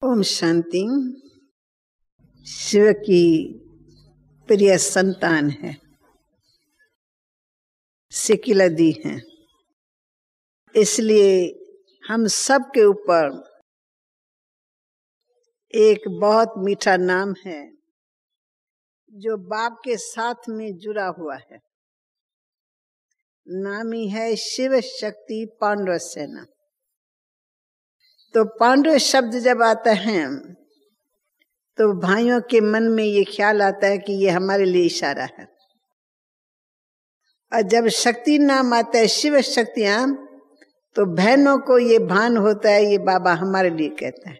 ओम शांति। शिव की प्रिय संतान है, सिकिला दी है, इसलिए हम सब के ऊपर एक बहुत मीठा नाम है जो बाप के साथ में जुड़ा हुआ है। नाम ही है शिव शक्ति पांडव सेना। तो पांडव शब्द जब आता है तो भाइयों के मन में ये ख्याल आता है कि ये हमारे लिए इशारा है, और जब शक्ति नाम आता है शिव शक्तियां, तो बहनों को ये भान होता है ये बाबा हमारे लिए कहता है।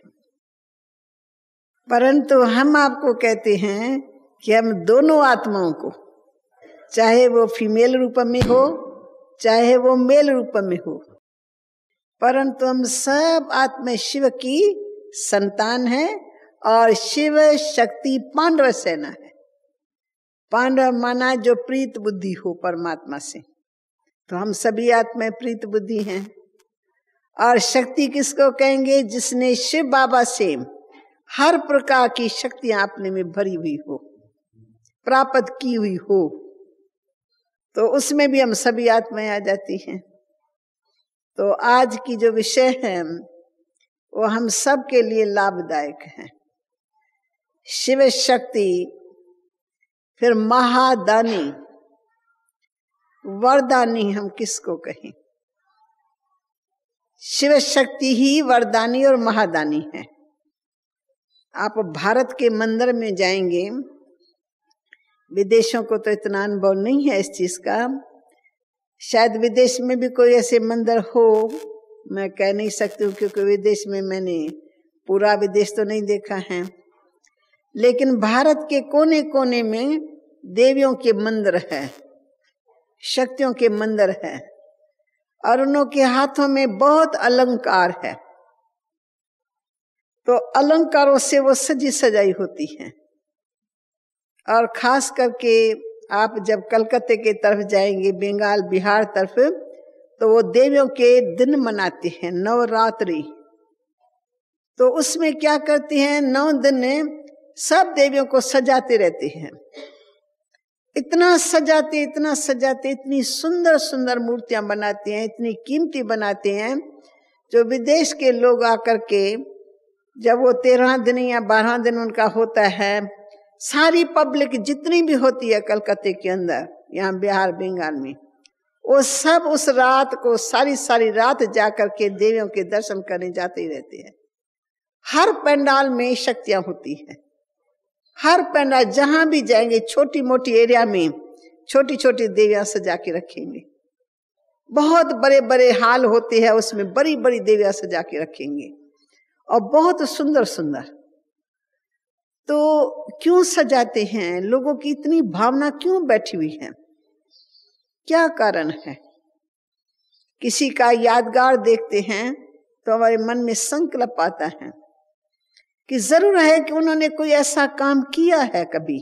परंतु हम आपको कहते हैं कि हम दोनों आत्माओं को, चाहे वो फीमेल रूप में हो चाहे वो मेल रूप में हो, परंतु हम सब आत्मा शिव की संतान है और शिव शक्ति पांडव सेना है। पांडव माना जो प्रीत बुद्धि हो परमात्मा से, तो हम सभी आत्मा प्रीत बुद्धि हैं। और शक्ति किसको कहेंगे? जिसने शिव बाबा से हर प्रकार की शक्तियां अपने में भरी हुई हो, प्राप्त की हुई हो, तो उसमें भी हम सभी आत्माएं आ जाती हैं। तो आज की जो विषय है वो हम सब के लिए लाभदायक है। शिव शक्ति, फिर महादानी, वरदानी हम किसको कहें? शिव शक्ति ही वरदानी और महादानी है। आप भारत के मंदिर में जाएंगे, विदेशों को तो इतना अनुभव नहीं है इस चीज का, शायद विदेश में भी कोई ऐसे मंदिर हो, मैं कह नहीं सकती हूँ क्योंकि विदेश में मैंने पूरा विदेश तो नहीं देखा है, लेकिन भारत के कोने कोने में देवियों के मंदिर है, शक्तियों के मंदिर है, और उनके हाथों में बहुत अलंकार है। तो अलंकारों से वो सजी सजाई होती है। और खास करके आप जब कलकत्ते के तरफ जाएंगे, बंगाल बिहार तरफ, तो वो देवियों के दिन मनाते हैं, नवरात्रि। तो उसमें क्या करती हैं, 9 दिन सब देवियों को सजाते रहते हैं। इतना सजाते, इतनी सुंदर सुंदर मूर्तियां बनाते हैं, इतनी कीमती बनाते हैं, जो विदेश के लोग आकर के जब वो 13 दिन या 12 दिन उनका होता है, सारी पब्लिक जितनी भी होती है कलकत्ते के अंदर, यहाँ बिहार बंगाल में, वो सब उस रात को सारी रात जाकर के देवियों के दर्शन करने जाते ही रहते हैं। हर पंडाल में शक्तियां होती है, हर पंडाल जहां भी जाएंगे, छोटी मोटी एरिया में छोटी छोटी देवियां सजा के रखेंगे। बहुत बड़े बड़े हाल होते हैं, उसमें बड़ी बड़ी देवियां सजा के रखेंगे और बहुत सुंदर सुंदर। तो क्यों सजाते हैं? लोगों की इतनी भावना क्यों बैठी हुई है? क्या कारण है? किसी का यादगार देखते हैं तो हमारे मन में संकल्प आता है कि जरूर है कि उन्होंने कोई ऐसा काम किया है कभी,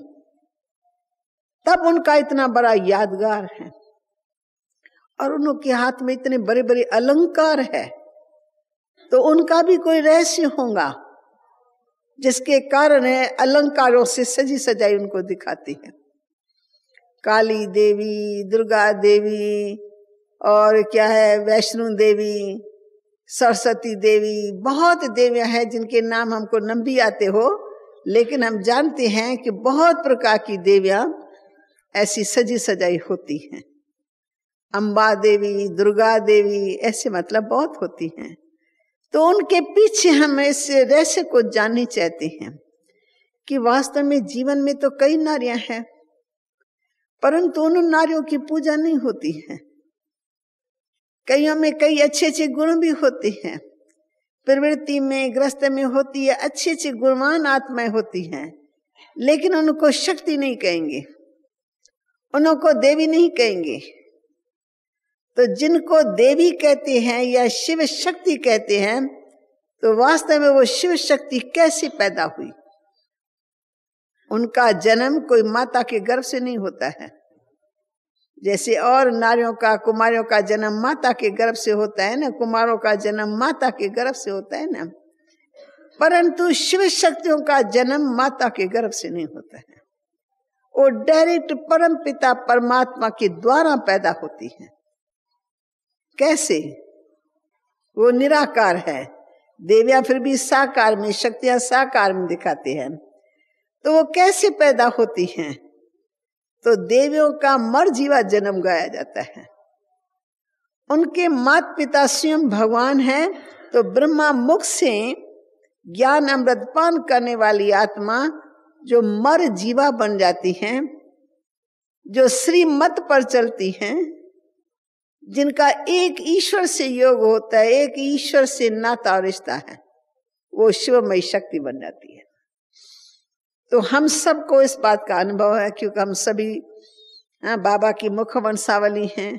तब उनका इतना बड़ा यादगार है, और उनके हाथ में इतने बड़े बड़े अलंकार है, तो उनका भी कोई रहस्य होगा जिसके कारण है अलंकारों से सजी सजाई उनको दिखाती है। काली देवी, दुर्गा देवी, और क्या है, वैष्णो देवी, सरस्वती देवी, बहुत देवियां हैं जिनके नाम हमको न भी आते हो, लेकिन हम जानते हैं कि बहुत प्रकार की देवियां ऐसी सजी सजाई होती हैं। अम्बा देवी, दुर्गा देवी, ऐसे मतलब बहुत होती हैं। तो उनके पीछे हम इस रहस्य को जानना चाहते हैं कि वास्तव में जीवन में तो कई नारियां हैं, परंतु उन नारियों की पूजा नहीं होती है। कईयों में कई अच्छे अच्छे गुण भी होते हैं, प्रवृत्ति में, ग्रस्त में होती है, अच्छी अच्छी गुणवान आत्माएं होती हैं, लेकिन उनको शक्ति नहीं कहेंगे, उनको देवी नहीं कहेंगे। तो जिनको देवी कहते हैं या शिव शक्ति कहते हैं, तो वास्तव में वो शिव शक्ति कैसे पैदा हुई? उनका जन्म कोई माता के गर्भ से नहीं होता है, जैसे और नारियों का, कुमारियों का जन्म माता के गर्भ से होता है ना, कुमारों का जन्म माता के गर्भ से होता है ना। परंतु शिव शक्तियों का जन्म माता के गर्भ से नहीं होता है, वो डायरेक्ट परम पिता परमात्मा के द्वारा पैदा होती है। कैसे? वो निराकार है, देवियां फिर भी साकार में, शक्तियां साकार में दिखाते हैं। तो वो कैसे पैदा होती हैं? तो देवियों का मर जीवा जन्म गाया जाता है। उनके माता पिता स्वयं भगवान है। तो ब्रह्मा मुख से ज्ञान अमृत पान करने वाली आत्मा जो मर जीवा बन जाती हैं, जो श्रीमत पर चलती हैं, जिनका एक ईश्वर से योग होता है, एक ईश्वर से नाता और रिश्ता है, वो शिवमयी शक्ति बन जाती है। तो हम सबको इस बात का अनुभव है, क्योंकि हम सभी बाबा की मुख वंशावली हैं,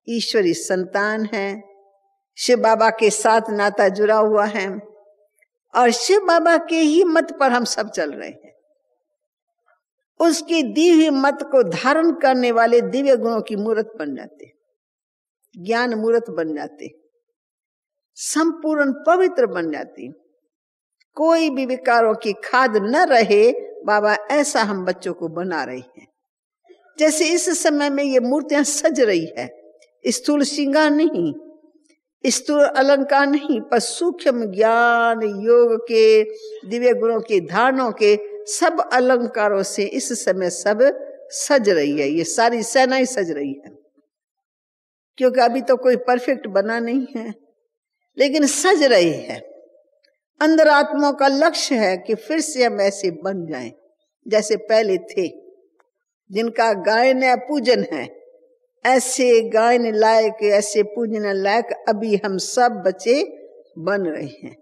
ईश्वरी संतान है, शिव बाबा के साथ नाता जुड़ा हुआ है और शिव बाबा के ही मत पर हम सब चल रहे हैं। उसकी दी हुई मत को धारण करने वाले दिव्य गुणों की मूर्त बन जाते, ज्ञान मूर्त बन जाते, संपूर्ण पवित्र बन जाती, कोई भी विकारों की खाद न रहे। बाबा ऐसा हम बच्चों को बना रही हैं। जैसे इस समय में ये मूर्तियां सज रही है, स्थूल श्रृंगार नहीं, स्थूल अलंकार नहीं, पर सूक्ष्म ज्ञान योग के दिव्य गुणों के धारणों के सब अलंकारों से इस समय सब सज रही है। ये सारी सेना ही सज रही है, क्योंकि अभी तो कोई परफेक्ट बना नहीं है, लेकिन सज रही है। अंदर आत्माओं का लक्ष्य है कि फिर से हम ऐसे बन जाएं जैसे पहले थे, जिनका गायन या पूजन है। ऐसे गायन लायक, ऐसे पूजन लायक अभी हम सब बच्चे बन रहे हैं।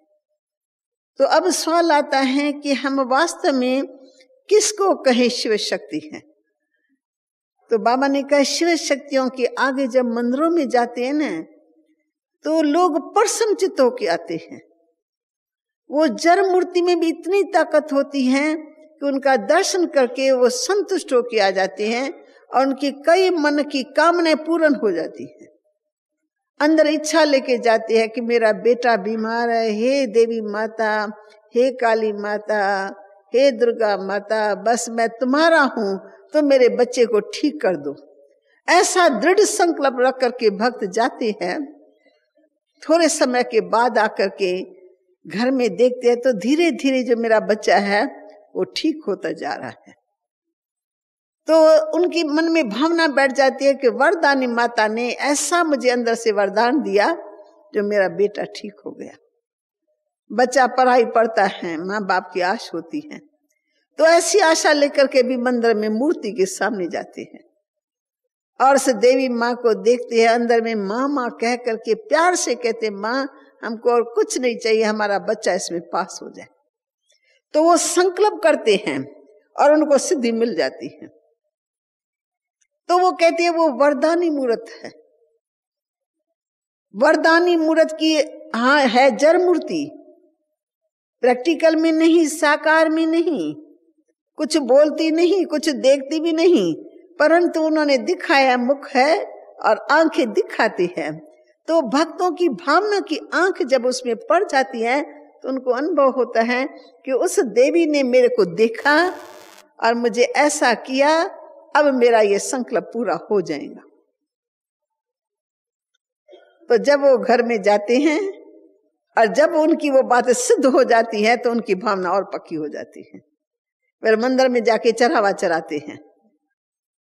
तो अब सवाल आता है कि हम वास्तव में किसको कहे शिव शक्ति है? तो बाबा ने कहा शिव शक्तियों के आगे जब मंदिरों में जाते हैं ना, तो लोग प्रसन्नचित्त होके आते हैं। वो जड़ मूर्ति में भी इतनी ताकत होती है कि उनका दर्शन करके वो संतुष्ट होके आ जाते हैं और उनकी कई मन की कामनाएं पूर्ण हो जाती है। अंदर इच्छा लेके जाते हैं कि मेरा बेटा बीमार है, हे देवी माता, हे काली माता, हे दुर्गा माता, बस मैं तुम्हारा हूं, तो मेरे बच्चे को ठीक कर दो। ऐसा दृढ़ संकल्प रख करके भक्त जाते हैं। थोड़े समय के बाद आकर के घर में देखते हैं तो धीरे धीरे जो मेरा बच्चा है वो ठीक होता जा रहा है। तो उनकी मन में भावना बैठ जाती है कि वरदानी माता ने ऐसा मुझे अंदर से वरदान दिया जो मेरा बेटा ठीक हो गया। बच्चा पढ़ाई पढ़ता है, माँ बाप की आश होती है, तो ऐसी आशा लेकर के भी मंदिर में मूर्ति के सामने जाते हैं और उस देवी माँ को देखते हैं। अंदर में माँ माँ कह करके प्यार से कहते, माँ हमको और कुछ नहीं चाहिए, हमारा बच्चा इसमें पास हो जाए। तो वो संकल्प करते हैं और उनको सिद्धि मिल जाती है। तो वो कहते हैं वो वरदानी मूर्त है। वरदानी मूर्त की हाँ है जड़ मूर्ति, प्रैक्टिकल में नहीं, साकार में नहीं, कुछ बोलती नहीं, कुछ देखती भी नहीं, परंतु उन्होंने दिखाया मुख है और आंखें दिखाती है। तो भक्तों की भावना की आंख जब उसमें पड़ जाती है तो उनको अनुभव होता है कि उस देवी ने मेरे को देखा और मुझे ऐसा किया, अब मेरा ये संकल्प पूरा हो जाएगा। तो जब वो घर में जाते हैं और जब उनकी वो बातें सिद्ध हो जाती है तो उनकी भावना और पक्की हो जाती है। फिर मंदिर में जाके चढ़ावा चढ़ाते हैं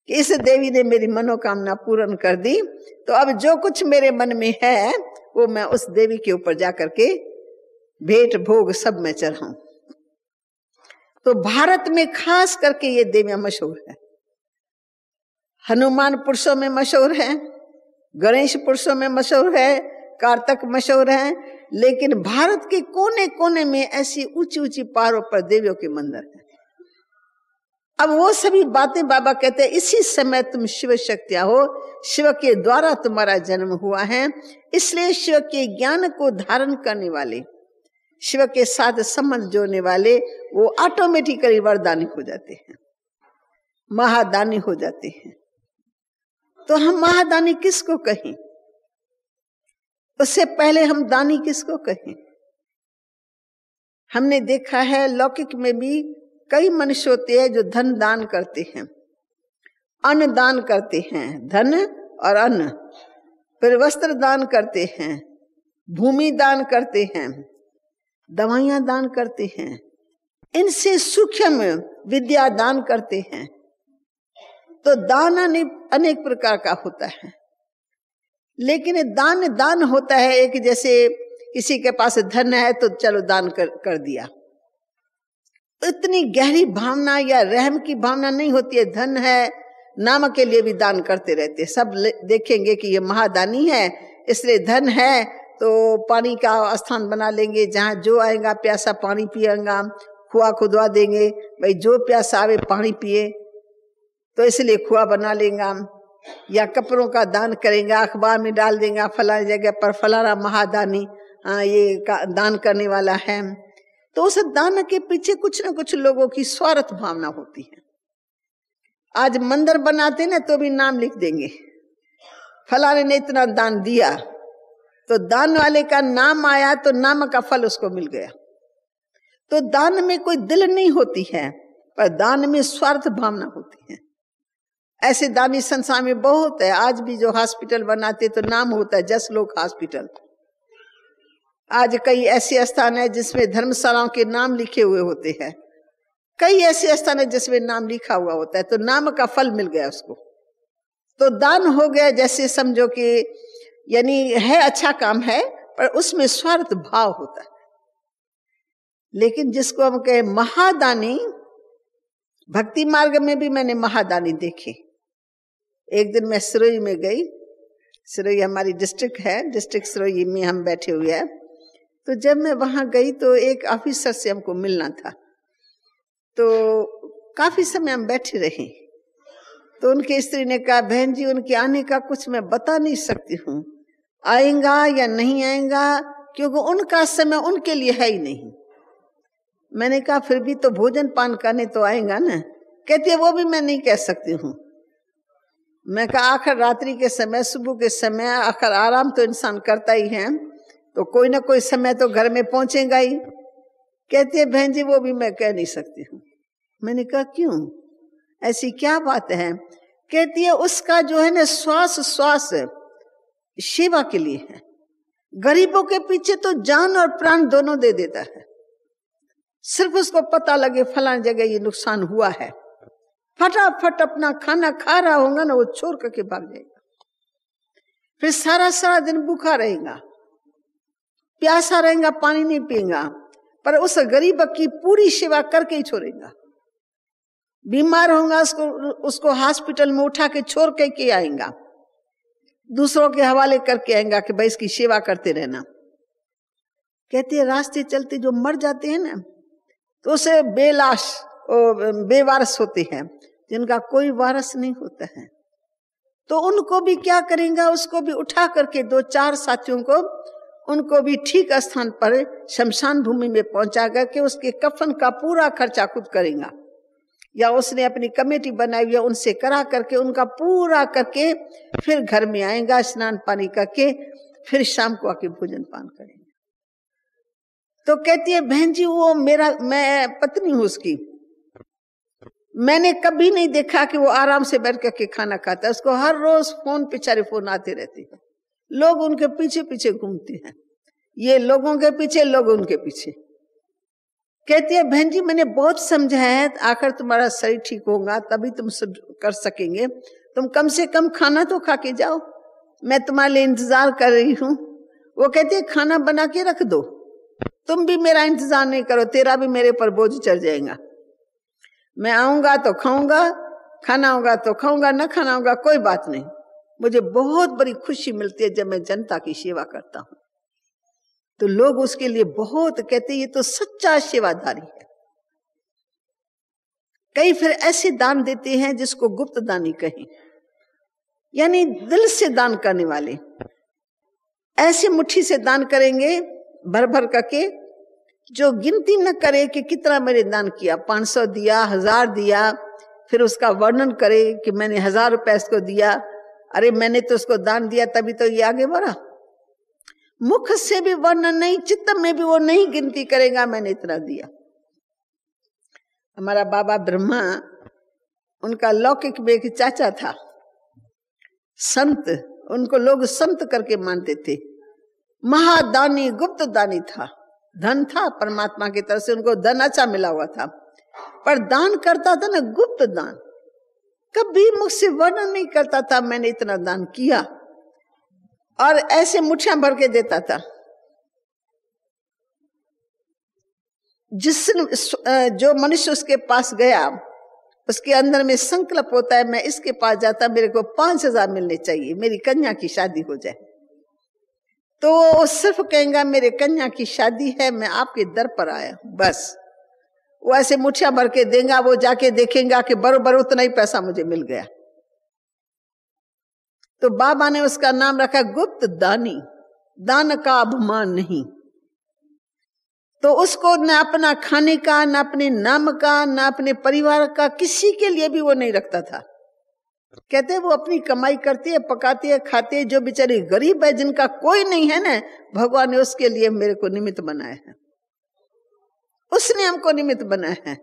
कि इस देवी ने मेरी मनोकामना पूर्ण कर दी, तो अब जो कुछ मेरे मन में है वो मैं उस देवी के ऊपर जाकर के भेंट भोग सब में चढ़ाऊं। तो भारत में खास करके ये देवियां मशहूर है। हनुमान पुरुषों में मशहूर है, गणेश पुरुषों में मशहूर है, कार्तिक मशहूर है, लेकिन भारत के कोने कोने में ऐसी ऊंची ऊंची पहाड़ों पर देवियों के मंदिर हैं। अब वो सभी बातें बाबा कहते हैं इसी समय तुम शिव शक्तियां हो, शिव के द्वारा तुम्हारा जन्म हुआ है, इसलिए शिव के ज्ञान को धारण करने वाले, शिव के साथ संबंध जोड़ने वाले वो ऑटोमेटिकली वरदानी हो जाते हैं, महादानी हो जाते हैं। तो हम महादानी किसको कहें? उससे पहले हम दानी किसको कहें? हमने देखा है लौकिक में भी कई मनुष्य होते हैं जो धन दान करते हैं, अन्न दान करते हैं, धन और अन्न, फिर वस्त्र दान करते हैं, भूमि दान करते हैं, दवाइयां दान करते हैं, इनसे सूक्ष्म विद्या दान करते हैं। तो दान अनेक प्रकार का होता है, लेकिन दान दान होता है एक, जैसे किसी के पास धन है तो चलो दान कर दिया। इतनी गहरी भावना या रहम की भावना नहीं होती है। धन है, नाम के लिए भी दान करते रहते, सब देखेंगे कि ये महादानी है इसलिए धन है तो पानी का स्थान बना लेंगे, जहाँ जो आएगा प्यासा पानी पिएगा, कुआं खुदवा देंगे, भाई जो प्यासा आवे पानी पिए, तो इसलिए कुआं बना लेगा। या कपड़ों का दान करेंगे, अखबार में डाल देंगे फलानी जगह पर फलाना महादानी ये दान करने वाला है। तो उस दान के पीछे कुछ न कुछ लोगों की स्वार्थ भावना होती है। आज मंदिर बनाते ना तो भी नाम लिख देंगे, फलाने ने इतना दान दिया, तो दान वाले का नाम आया तो नाम का फल उसको मिल गया। तो दान में कोई दिल नहीं होती है, पर दान में स्वार्थ भावना होती है। ऐसे दानी संसार में बहुत है। आज भी जो हॉस्पिटल बनाते तो नाम होता है जसलोक हॉस्पिटल। आज कई ऐसे स्थान है जिसमें धर्मशालाओं के नाम लिखे हुए होते हैं, कई ऐसे स्थान है जिसमें नाम लिखा हुआ होता है, तो नाम का फल मिल गया उसको, तो दान हो गया। जैसे समझो कि यानी है अच्छा काम है, पर उसमें स्वार्थ भाव होता है। लेकिन जिसको हम कहे महादानी, भक्ति मार्ग में भी मैंने महादानी देखे। एक दिन मैं सिरोही में गई, सिरोही हमारी डिस्ट्रिक्ट है, डिस्ट्रिक्ट सिरोही में हम बैठे हुए हैं। तो जब मैं वहां गई तो एक ऑफिसर से हमको मिलना था, तो काफी समय हम बैठे रहे। तो उनकी स्त्री ने कहा, बहन जी उनके आने का कुछ मैं बता नहीं सकती हूँ, आएगा या नहीं आएगा, क्योंकि उनका समय उनके लिए है ही नहीं। मैंने कहा फिर भी तो भोजन पान करने तो आएगा ना। कहती है वो भी मैं नहीं कह सकती हूँ। मैं कहा आखिर रात्रि के समय, सुबह के समय, आखिर आराम तो इंसान करता ही है, तो कोई ना कोई समय तो घर में पहुंचेगा ही। कहती है बहन जी वो भी मैं कह नहीं सकती हूँ। मैंने कहा क्यों, ऐसी क्या बात है? कहती है उसका जो है ना श्वास श्वास सेवा के लिए है, गरीबों के पीछे तो जान और प्राण दोनों दे देता है। सिर्फ उसको पता लगे फलानी जगह ये नुकसान हुआ है, फटाफट अपना खाना खा रहा होगा ना वो छोड़ करके भाग जाएगा। फिर सारा सारा दिन भूखा रहेगा, प्यासा रहेगा, पानी नहीं पिएगा, पर उस गरीब की पूरी सेवा करके ही छोड़ेगा। बीमार होगा उसको हॉस्पिटल में उठा के छोड़ के आएगा, दूसरों के हवाले करके आएगा कि भाई इसकी सेवा करते रहना। कहते हैं रास्ते चलते जो मर जाते हैं ना, तो उसे बेलाश बेवारस होते हैं, जिनका कोई वारस नहीं होता है, तो उनको भी क्या करेंगे, उसको भी उठा करके 2-4 साथियों को, उनको भी ठीक स्थान पर शमशान भूमि में पहुंचा करके उसके कफन का पूरा खर्चा खुद करेगा, या उसने अपनी कमेटी बनाई हुई है उनसे करा करके उनका पूरा करके फिर घर में आएगा, स्नान पानी करके फिर शाम को आके भोजन पान करेंगे। तो कहती है बहन जी वो मैं पत्नी हूं उसकी, मैंने कभी नहीं देखा कि वो आराम से बैठ करके खाना खाता है। उसको हर रोज फोन पिछारे फोन आते रहते हैं, लोग उनके पीछे पीछे घूमते हैं, ये लोगों के पीछे, लोग उनके पीछे। कहती है बहन जी मैंने बहुत समझाया है, आखिर तुम्हारा शरीर ठीक होगा तभी तुम सब कर सकेंगे, तुम कम से कम खाना तो खा के जाओ, मैं तुम्हारे लिए इंतजार कर रही हूँ। वो कहती है खाना बना के रख दो, तुम भी मेरा इंतजार नहीं करो, तेरा भी मेरे पर बोझ चढ़ जाएगा। मैं आऊंगा तो खाऊंगा, खाना होगा तो खाऊंगा, न खाना होगा कोई बात नहीं। मुझे बहुत बड़ी खुशी मिलती है जब मैं जनता की सेवा करता हूं, तो लोग उसके लिए बहुत कहते हैं ये तो सच्चा सेवादारी है। कई फिर ऐसे दान देते हैं जिसको गुप्त दानी कहें, यानी दिल से दान करने वाले। ऐसे मुट्ठी से दान करेंगे भर भर करके, जो गिनती न करे कि कितना मैंने दान किया, 500 दिया, 1000 दिया, फिर उसका वर्णन करे कि मैंने 1000 रुपए इसको दिया, अरे मैंने तो उसको दान दिया तभी तो ये आगे बढ़ा। मुख से भी वर्णन नहीं, चित्त में भी वो नहीं गिनती करेगा मैंने इतना दिया। हमारा बाबा ब्रह्मा, उनका लौकिक में एक चाचा था संत, उनको लोग संत करके मानते थे। महादानी, गुप्त दानी था, धन था परमात्मा की तरफ से, उनको धन अच्छा मिला हुआ था, पर दान करता था ना गुप्त दान, कभी मुझसे वर्णन नहीं करता था मैंने इतना दान किया, और ऐसे मुठ्ठियां भर के देता था। जो मनुष्य उसके पास गया, उसके अंदर में संकल्प होता है मैं इसके पास जाता, मेरे को 5,000 मिलने चाहिए, मेरी कन्या की शादी हो जाए, तो वो सिर्फ कहेगा मेरे कन्या की शादी है, मैं आपके दर पर आया, बस। वो ऐसे मुठ्ठियां भर के देगा, वो जाके देखेगा कि बरोबर उतना ही पैसा मुझे मिल गया। तो बाबा ने उसका नाम रखा गुप्त दानी, दान का अभिमान नहीं। तो उसको न अपना खाने का, न अपने नाम का, न अपने परिवार का, किसी के लिए भी वो नहीं रखता था। कहते वो अपनी कमाई करती है, पकाती है, खाती है, जो बेचारे गरीब है जिनका कोई नहीं है ना, भगवान ने उसके लिए मेरे को निमित्त बनाया है, उसने हमको निमित्त बनाया है।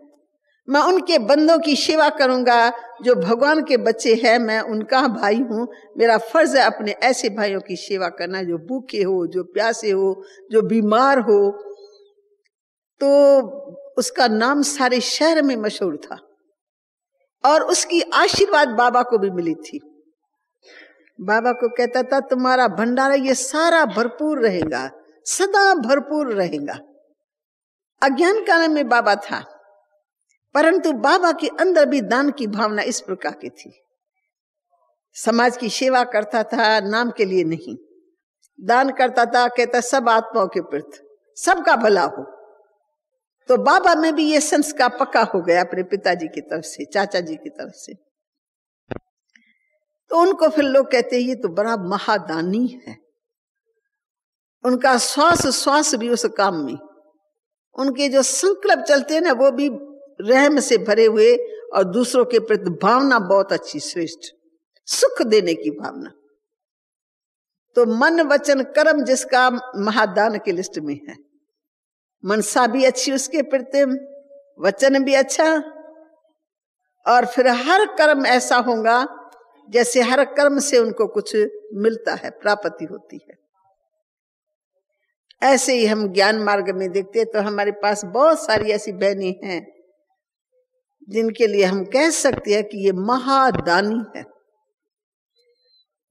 मैं उनके बंदों की सेवा करूंगा जो भगवान के बच्चे हैं, मैं उनका भाई हूं, मेरा फर्ज है अपने ऐसे भाइयों की सेवा करना जो भूखे हो, जो प्यासे हो, जो बीमार हो। तो उसका नाम सारे शहर में मशहूर था, और उसकी आशीर्वाद बाबा को भी मिली थी। बाबा को कहता था तुम्हारा भंडारा ये सारा भरपूर रहेगा, सदा भरपूर रहेगा। अज्ञान काल में बाबा था, परंतु बाबा के अंदर भी दान की भावना इस प्रकार की थी। समाज की सेवा करता था, नाम के लिए नहीं, दान करता था, कहता सब आत्माओं के प्रति, सबका भला हो। तो बाबा में भी ये संस्कार पक्का हो गया अपने पिताजी की तरफ से, चाचा जी की तरफ से। तो उनको फिर लोग कहते हैं ये तो बड़ा महादानी है। उनका श्वास श्वास भी उस काम में, उनके जो संकल्प चलते हैं ना वो भी रहम से भरे हुए, और दूसरों के प्रति भावना बहुत अच्छी, श्रेष्ठ, सुख देने की भावना। तो मन वचन कर्म जिसका महादान की लिस्ट में है, मनसा भी अच्छी उसके प्रति, वचन भी अच्छा, और फिर हर कर्म ऐसा होगा जैसे हर कर्म से उनको कुछ मिलता है, प्राप्ति होती है। ऐसे ही हम ज्ञान मार्ग में देखते हैं तो हमारे पास बहुत सारी ऐसी बहनें हैं जिनके लिए हम कह सकते हैं कि ये महादानी है।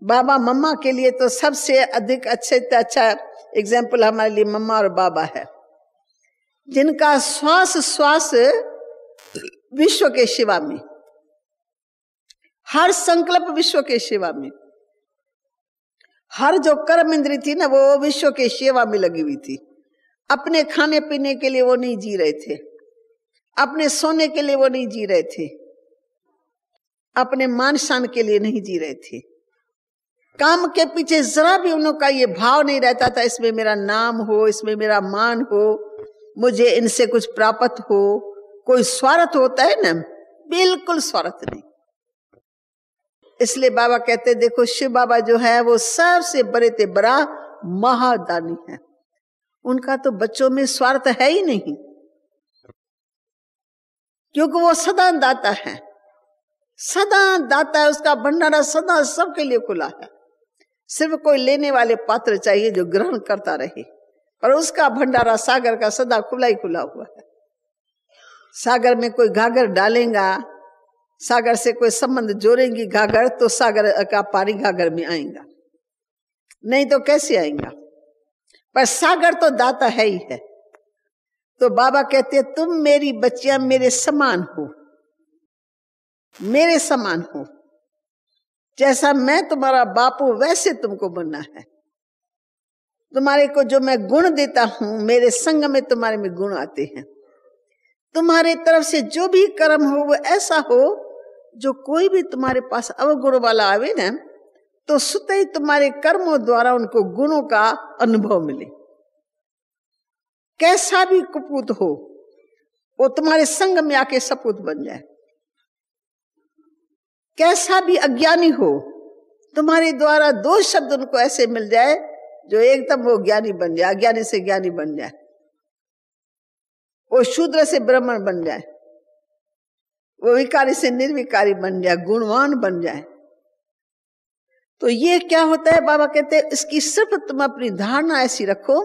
बाबा मम्मा के लिए तो सबसे अधिक अच्छे से अच्छा एग्जाम्पल हमारे लिए मम्मा और बाबा है, जिनका श्वास श्वास विश्व के सेवा में, हर संकल्प विश्व के सेवा में, हर जो कर्म इंद्री थी ना वो विश्व के सेवा में लगी हुई थी। अपने खाने पीने के लिए वो नहीं जी रहे थे, अपने सोने के लिए वो नहीं जी रहे थे, अपने मान शान के लिए नहीं जी रहे थे। काम के पीछे जरा भी उनका ये भाव नहीं रहता था इसमें मेरा नाम हो, इसमें मेरा मान हो, मुझे इनसे कुछ प्राप्त हो। कोई स्वार्थ होता है ना, बिल्कुल स्वार्थ नहीं। इसलिए बाबा कहते देखो शिव बाबा जो है वो सबसे बड़े ते बड़ा महादानी है। उनका तो बच्चों में स्वार्थ है ही नहीं, क्योंकि वो सदा दाता है, सदा दाता है। उसका भंडारा सदा सबके लिए खुला है। सिर्फ कोई लेने वाले पात्र चाहिए जो ग्रहण करता रहे, और उसका भंडारा सागर का सदा खुला ही खुला हुआ है। सागर में कोई घाघर डालेगा, सागर से कोई संबंध जोड़ेंगी घाघर, तो सागर का पानी घाघर में आएगा, नहीं तो कैसे आएगा। पर सागर तो दाता है ही है। तो बाबा कहते हैं तुम मेरी बच्चियां मेरे समान हो, मेरे समान हो। जैसा मैं तुम्हारा बाप हूं वैसे तुमको बनना है। तुम्हारे को जो मैं गुण देता हूं, मेरे संग में तुम्हारे में गुण आते हैं। तुम्हारे तरफ से जो भी कर्म हो वो ऐसा हो जो कोई भी तुम्हारे पास अवगुण वाला आवे ना, तो स्वतः ही तुम्हारे कर्मों द्वारा उनको गुणों का अनुभव मिले। कैसा भी कुपूत हो वो तुम्हारे संग में आके सपूत बन जाए। कैसा भी अज्ञानी हो, तुम्हारे द्वारा दो शब्द उनको ऐसे मिल जाए जो एकदम वो ज्ञानी बन जाए, अज्ञानी से ज्ञानी बन जाए, वो शूद्र से ब्राह्मण बन जाए, वो विकारी से निर्विकारी बन जाए, गुणवान बन जाए। तो ये क्या होता है, बाबा कहते हैं इसकी सिर्फ तुम अपनी धारणा ऐसी रखो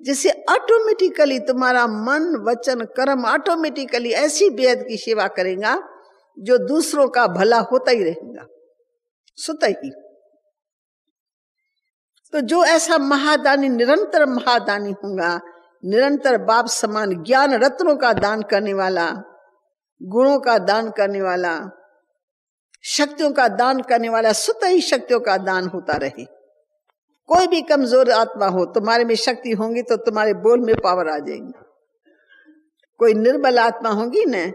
जिससे ऑटोमेटिकली तुम्हारा मन वचन कर्म ऑटोमेटिकली ऐसी बेहद की सेवा करेगा जो दूसरों का भला होता ही रहेगा, स्वतः ही। तो जो ऐसा महादानी, निरंतर महादानी होगा, निरंतर बाप समान ज्ञान रत्नों का दान करने वाला, गुणों का दान करने वाला, शक्तियों का दान करने वाला, स्वतः ही शक्तियों का दान होता रहे। कोई भी कमजोर आत्मा हो, तुम्हारे में शक्ति होंगी तो तुम्हारे बोल में पावर आ जाएगी। कोई निर्बल आत्मा होगी ना,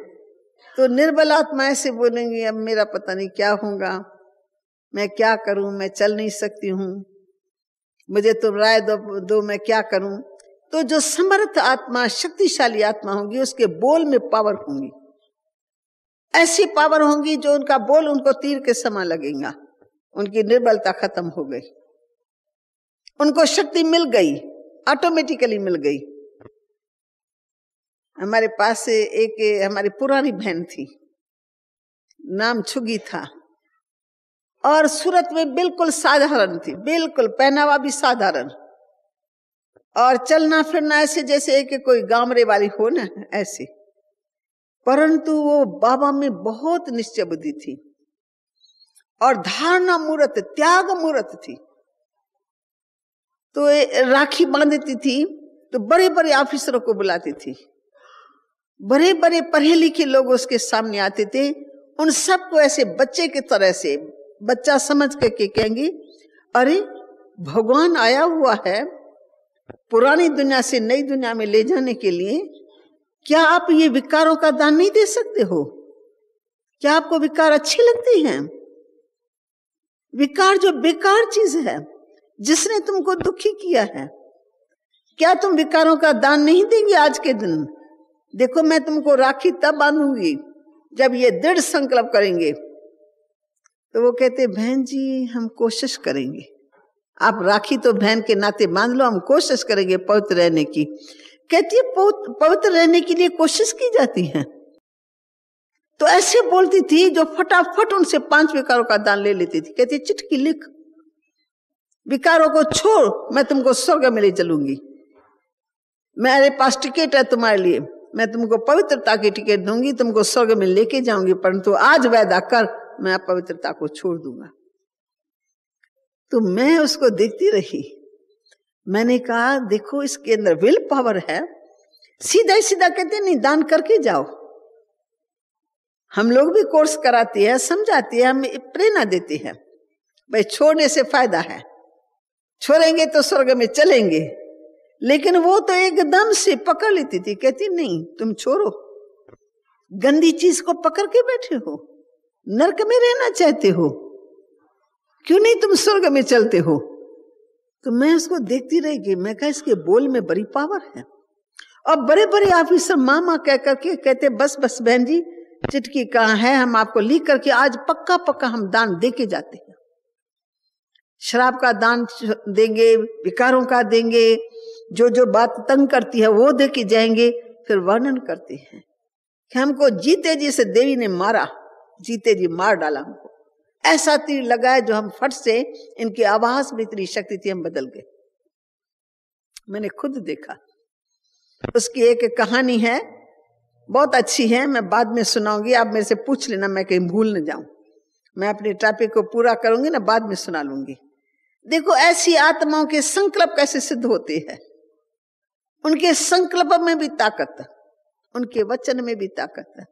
तो निर्बल आत्मा ऐसे बोलेंगी अब मेरा पता नहीं क्या होगा, मैं क्या करूं, मैं चल नहीं सकती हूं, मुझे तुम राय दो मैं क्या करूं। तो जो समर्थ आत्मा, शक्तिशाली आत्मा होगी, उसके बोल में पावर होंगी, ऐसी पावर होंगी जो उनका बोल उनको तीर के समान लगेगा। उनकी निर्बलता खत्म हो गई, उनको शक्ति मिल गई, ऑटोमेटिकली मिल गई। हमारे पास से एक हमारी पुरानी बहन थी, नाम छुगी था, और सूरत में बिल्कुल साधारण थी, बिल्कुल पहनावा भी साधारण, और चलना फिरना ऐसे जैसे कि कोई गामरे वाली हो ना, ऐसे। परंतु वो बाबा में बहुत निश्चय बुद्धि थी और धारणा मूर्त, त्याग मूर्त थी। तो राखी बांधती थी तो बड़े बड़े ऑफिसरों को बुलाती थी, बड़े बड़े पढ़े लिखे लोग उसके सामने आते थे, उन सबको ऐसे बच्चे की तरह से, बच्चा समझ के कहेंगी अरे भगवान आया हुआ है पुरानी दुनिया से नई दुनिया में ले जाने के लिए, क्या आप ये विकारों का दान नहीं दे सकते हो? क्या आपको विकार अच्छे लगते हैं? विकार जो बेकार चीज है, जिसने तुमको दुखी किया है, क्या तुम विकारों का दान नहीं देंगे आज के दिन? देखो मैं तुमको राखी तब बांधूंगी जब ये दृढ़ संकल्प करेंगे। तो वो कहते बहन जी हम कोशिश करेंगे, आप राखी तो बहन के नाते बांध लो, हम कोशिश करेंगे पवित्र रहने की। कहती है पवित्र रहने के लिए कोशिश की जाती है? तो ऐसे बोलती थी जो फटाफट उनसे 5 विकारों का दान ले लेती थी। कहती चिट्ठी लिख, विकारों को छोड़, मैं तुमको स्वर्ग में ले चलूंगी, मेरे पास टिकट है तुम्हारे लिए, मैं तुमको पवित्रता की टिकट दूंगी, तुमको स्वर्ग में लेके जाऊंगी, परंतु आज वादा कर मैं अपवित्रता को छोड़ दूंगा। तो मैं उसको देखती रही, मैंने कहा देखो इसके अंदर विल पावर है, सीधा सीधा कहते नहीं दान करके जाओ। हम लोग भी कोर्स कराते हैं, समझाते हैं, हम प्रेरणा देते हैं, भाई छोड़ने से फायदा है, छोड़ेंगे तो स्वर्ग में चलेंगे। लेकिन वो तो एकदम से पकड़ लेती थी, कहती नहीं तुम छोड़ो, गंदी चीज को पकड़ के बैठे हो, नरक में रहना चाहते हो, क्यों नहीं तुम स्वर्ग में चलते हो? तो मैं उसको देखती रह गई, मैं कहा इसके बोल में बड़ी पावर है। और बड़े बड़े ऑफिसर मामा कह करके कहते बस बस बहन जी चिट्ठी कहाँ है, हम आपको लिख करके आज पक्का पक्का हम दान दे के जाते हैं, शराब का दान देंगे, विकारों का देंगे, जो जो बात तंग करती है वो दे के जाएंगे। फिर वर्णन करते हैं कि हमको जीते जी से देवी ने मारा, जीते जी मार डाला, हमको ऐसा तीर लगाया जो हम फट से, इनकी आवाज में इतनी शक्ति थी हम बदल गए। मैंने खुद देखा। उसकी एक कहानी है, बहुत अच्छी है, मैं बाद में सुनाऊंगी, आप मेरे से पूछ लेना, मैं कहीं भूल न जाऊं। मैं अपने टॉपिक को पूरा करूंगी ना, बाद में सुना लूंगी। देखो ऐसी आत्माओं के संकल्प कैसे सिद्ध होते हैं, उनके संकल्प में भी ताकत है, उनके वचन में भी ताकत है,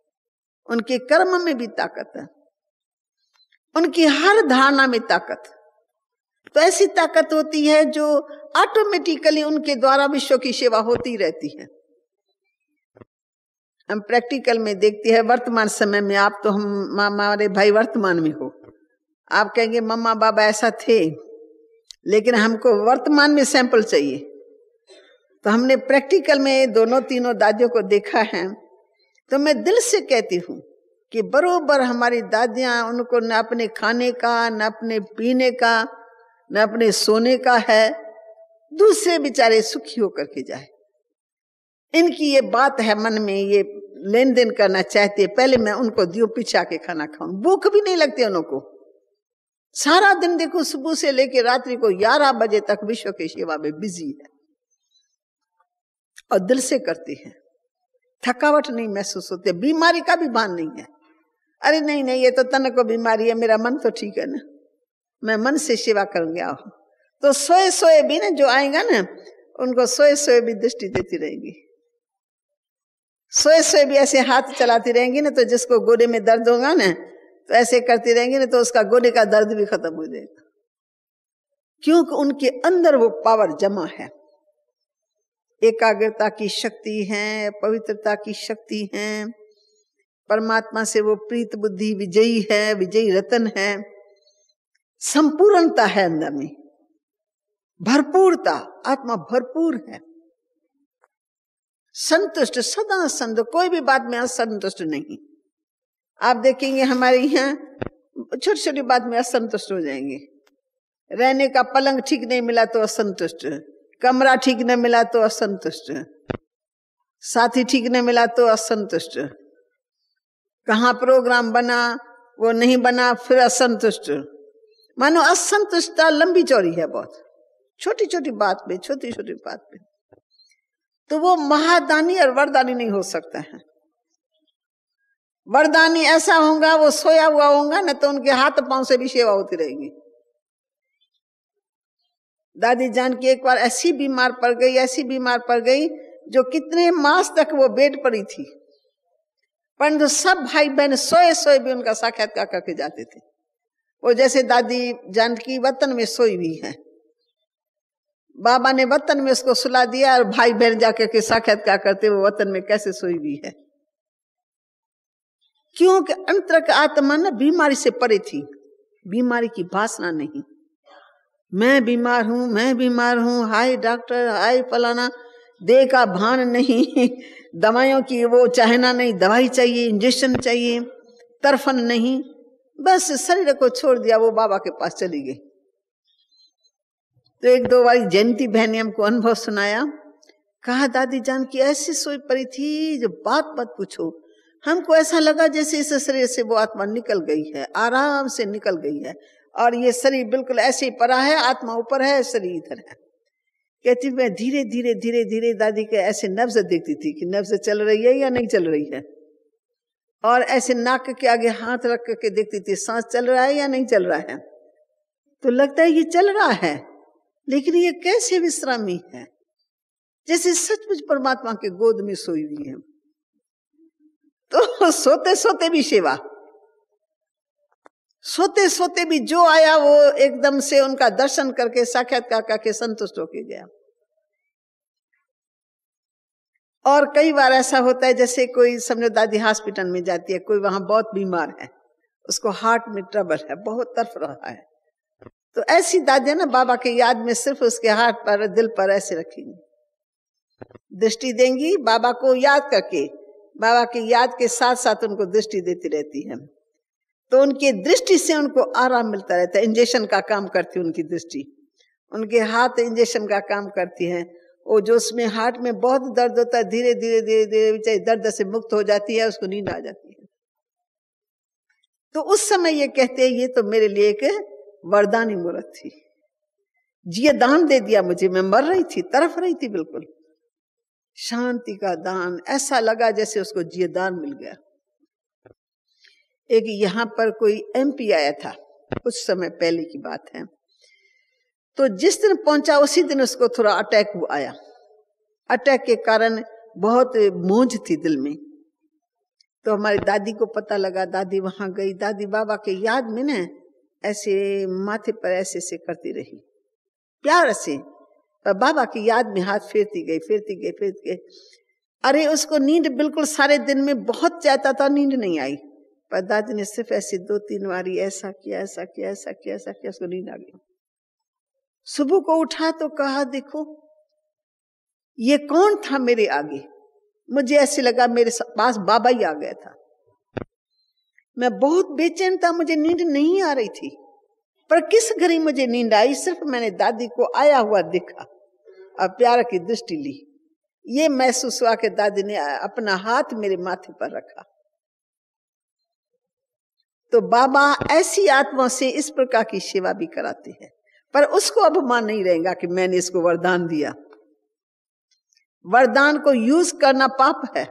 उनके कर्म में भी ताकत है, उनकी हर धारणा में ताकत। तो ऐसी ताकत होती है जो ऑटोमेटिकली उनके द्वारा विश्व की सेवा होती रहती है। हम प्रैक्टिकल में देखते हैं वर्तमान समय में, आप तो हम हमारे भाई वर्तमान में हो, आप कहेंगे मम्मा बाबा ऐसा थे, लेकिन हमको वर्तमान में सैंपल चाहिए। तो हमने प्रैक्टिकल में दोनों तीनों दादियों को देखा है, तो मैं दिल से कहती हूँ कि बरोबर हमारी दादियां, उनको न अपने खाने का, न अपने पीने का, न अपने सोने का है, दूसरे बेचारे सुखी होकर के जाए। इनकी ये बात है मन में, ये लेन देन करना चाहते, पहले मैं उनको दियो पीछे आके खाना खाऊं। भूख भी नहीं लगती उनको। सारा दिन देखो सुबह से लेके रात्रि को 11 बजे तक विश्व की सेवा में बिजी है और दिल से करती है। थकावट नहीं महसूस होती, बीमारी का भी भान नहीं है। अरे नहीं नहीं, ये तो तन को बीमारी है, मेरा मन तो ठीक है ना, मैं मन से सेवा करूंगी। आओ तो सोए सोए भी ना जो आएगा ना, उनको सोए सोए भी दृष्टि देती रहेंगी। सोए सोए भी ऐसे हाथ चलाती रहेंगी ना, तो जिसको गोडे में दर्द होगा ना, तो ऐसे करती रहेंगी ना, तो उसका गोडे का दर्द भी खत्म हो जाएगा, क्योंकि उनके अंदर वो पावर जमा है। एकाग्रता की शक्ति है, पवित्रता की शक्ति है, परमात्मा से वो प्रीत बुद्धि विजयी है, विजयी रतन है, संपूर्णता है अंदर में, भरपूरता, आत्मा भरपूर है, संतुष्ट, सदा संत, कोई भी बात में असंतुष्ट नहीं। आप देखेंगे हमारे यहाँ छोटी छोटी बात में असंतुष्ट हो जाएंगे। रहने का पलंग ठीक नहीं मिला तो असंतुष्ट, कमरा ठीक नहीं मिला तो असंतुष्ट, साथी ठीक नहीं मिला तो असंतुष्ट, कहाँ प्रोग्राम बना वो नहीं बना फिर असंतुष्ट। मानो असंतुष्टता लंबी चौड़ी है बहुत, छोटी छोटी बात पे, छोटी छोटी बात पे। तो वो महादानी और वरदानी नहीं हो सकता है। वरदानी ऐसा होगा, वो सोया हुआ होगा ना, तो उनके हाथ पांव से भी सेवा होती रहेगी। दादी जानकी एक बार ऐसी बीमार पड़ गई, ऐसी बीमार पड़ गई, जो कितने मास तक वो बेड पड़ी थी, परंतु सब भाई बहन सोए सोए भी उनका साक्षात्कार करके जाते थे। वो जैसे दादी जानकी वतन में सोई हुई है, बाबा ने वतन में उसको सुला दिया, और भाई बहन जाकर के साक्षात्कार करते वो वतन में कैसे सोई हुई है। क्योंकि अंतर का आत्मा न बीमारी से परे थी, बीमारी की वासना नहीं। मैं बीमार हूं, मैं बीमार हूं, हाय डॉक्टर, हाय फलाना, देह का भान नहीं, दवाइयों की वो चाहना नहीं, दवाई चाहिए, इंजेक्शन चाहिए, तरफन नहीं, बस शरीर को छोड़ दिया, वो बाबा के पास चली गई। तो एक दो बारी जयंती बहन ने हमको अनुभव सुनाया, कहा दादी जानकी ऐसी सोई पड़ी थी जो बात मत पूछो, हमको ऐसा लगा जैसे इस शरीर से वो आत्मा निकल गई है, आराम से निकल गई है, और ये शरीर बिल्कुल ऐसे ही पड़ा है, आत्मा ऊपर है, शरीर इधर है। कहती मैं धीरे धीरे धीरे धीरे दादी के ऐसे नब्ज देखती थी कि नब्ज चल रही है या नहीं चल रही है, और ऐसे नाक के आगे हाथ रख के देखती थी सांस चल रहा है या नहीं चल रहा है। तो लगता है ये चल रहा है, लेकिन ये कैसे विश्रामी है, जैसे सचमुच परमात्मा के गोद में सोई हुई है। तो सोते सोते भी सेवा, सोते सोते भी जो आया वो एकदम से उनका दर्शन करके साक्षात्कार करके संतुष्ट होके गया। और कई बार ऐसा होता है, जैसे कोई समझो दादी हॉस्पिटल में जाती है, कोई वहां बहुत बीमार है, उसको हार्ट में ट्रबल है, बहुत तड़फ रहा है, तो ऐसी दादी ना बाबा के याद में सिर्फ उसके हाथ पर, दिल पर ऐसे रखेंगी, दृष्टि देंगी बाबा को याद करके, बाबा की याद के साथ साथ उनको दृष्टि देती रहती है। तो उनकी दृष्टि से उनको आराम मिलता रहता है। इंजेक्शन का काम करती है उनकी दृष्टि, उनके हाथ इंजेक्शन का काम करती हैं। वो जो उसमें हार्ट में बहुत दर्द होता है, धीरे धीरे धीरे धीरे दर्द से मुक्त हो जाती है, उसको नींद आ जाती है। तो उस समय ये कहते हैं ये तो मेरे लिए एक वरदानी मूर्त थी, जिये दान दे दिया मुझे, मैं मर रही थी, तरफ रही थी, बिल्कुल शांति का दान, ऐसा लगा जैसे उसको जिये दान मिल गया। एक यहाँ पर कोई MP आया था, कुछ समय पहले की बात है, तो जिस दिन पहुंचा उसी दिन उसको थोड़ा अटैक आया। अटैक के कारण बहुत मूंझ थी दिल में। तो हमारी दादी को पता लगा, दादी वहां गई, दादी बाबा के याद में न ऐसे माथे पर ऐसे से करती रही प्यार से, पर बाबा की याद में हाथ फेरती गई फेरती गई फेरती गई। अरे उसको नींद बिल्कुल सारे दिन में बहुत चाहता था, नींद नहीं आई, पर दादी ने सिर्फ ऐसे 2-3 बारी ऐसा किया ऐसा किया ऐसा किया ऐसा किया, उसको नींद आ गई। सुबह को उठा तो कहा देखो ये कौन था मेरे आगे, मुझे ऐसे लगा मेरे पास बाबा ही आ गया था। मैं बहुत बेचैन था, मुझे नींद नहीं आ रही थी, पर किस घड़ी मुझे नींद आई, सिर्फ मैंने दादी को आया हुआ देखा, और प्यार की दृष्टि ली। ये महसूस हुआ कि दादी ने अपना हाथ मेरे माथे पर रखा। तो बाबा ऐसी आत्मा से इस प्रकार की सेवा भी कराते हैं, पर उसको अभिमान नहीं रहेगा कि मैंने इसको वरदान दिया। वरदान को यूज करना पाप है।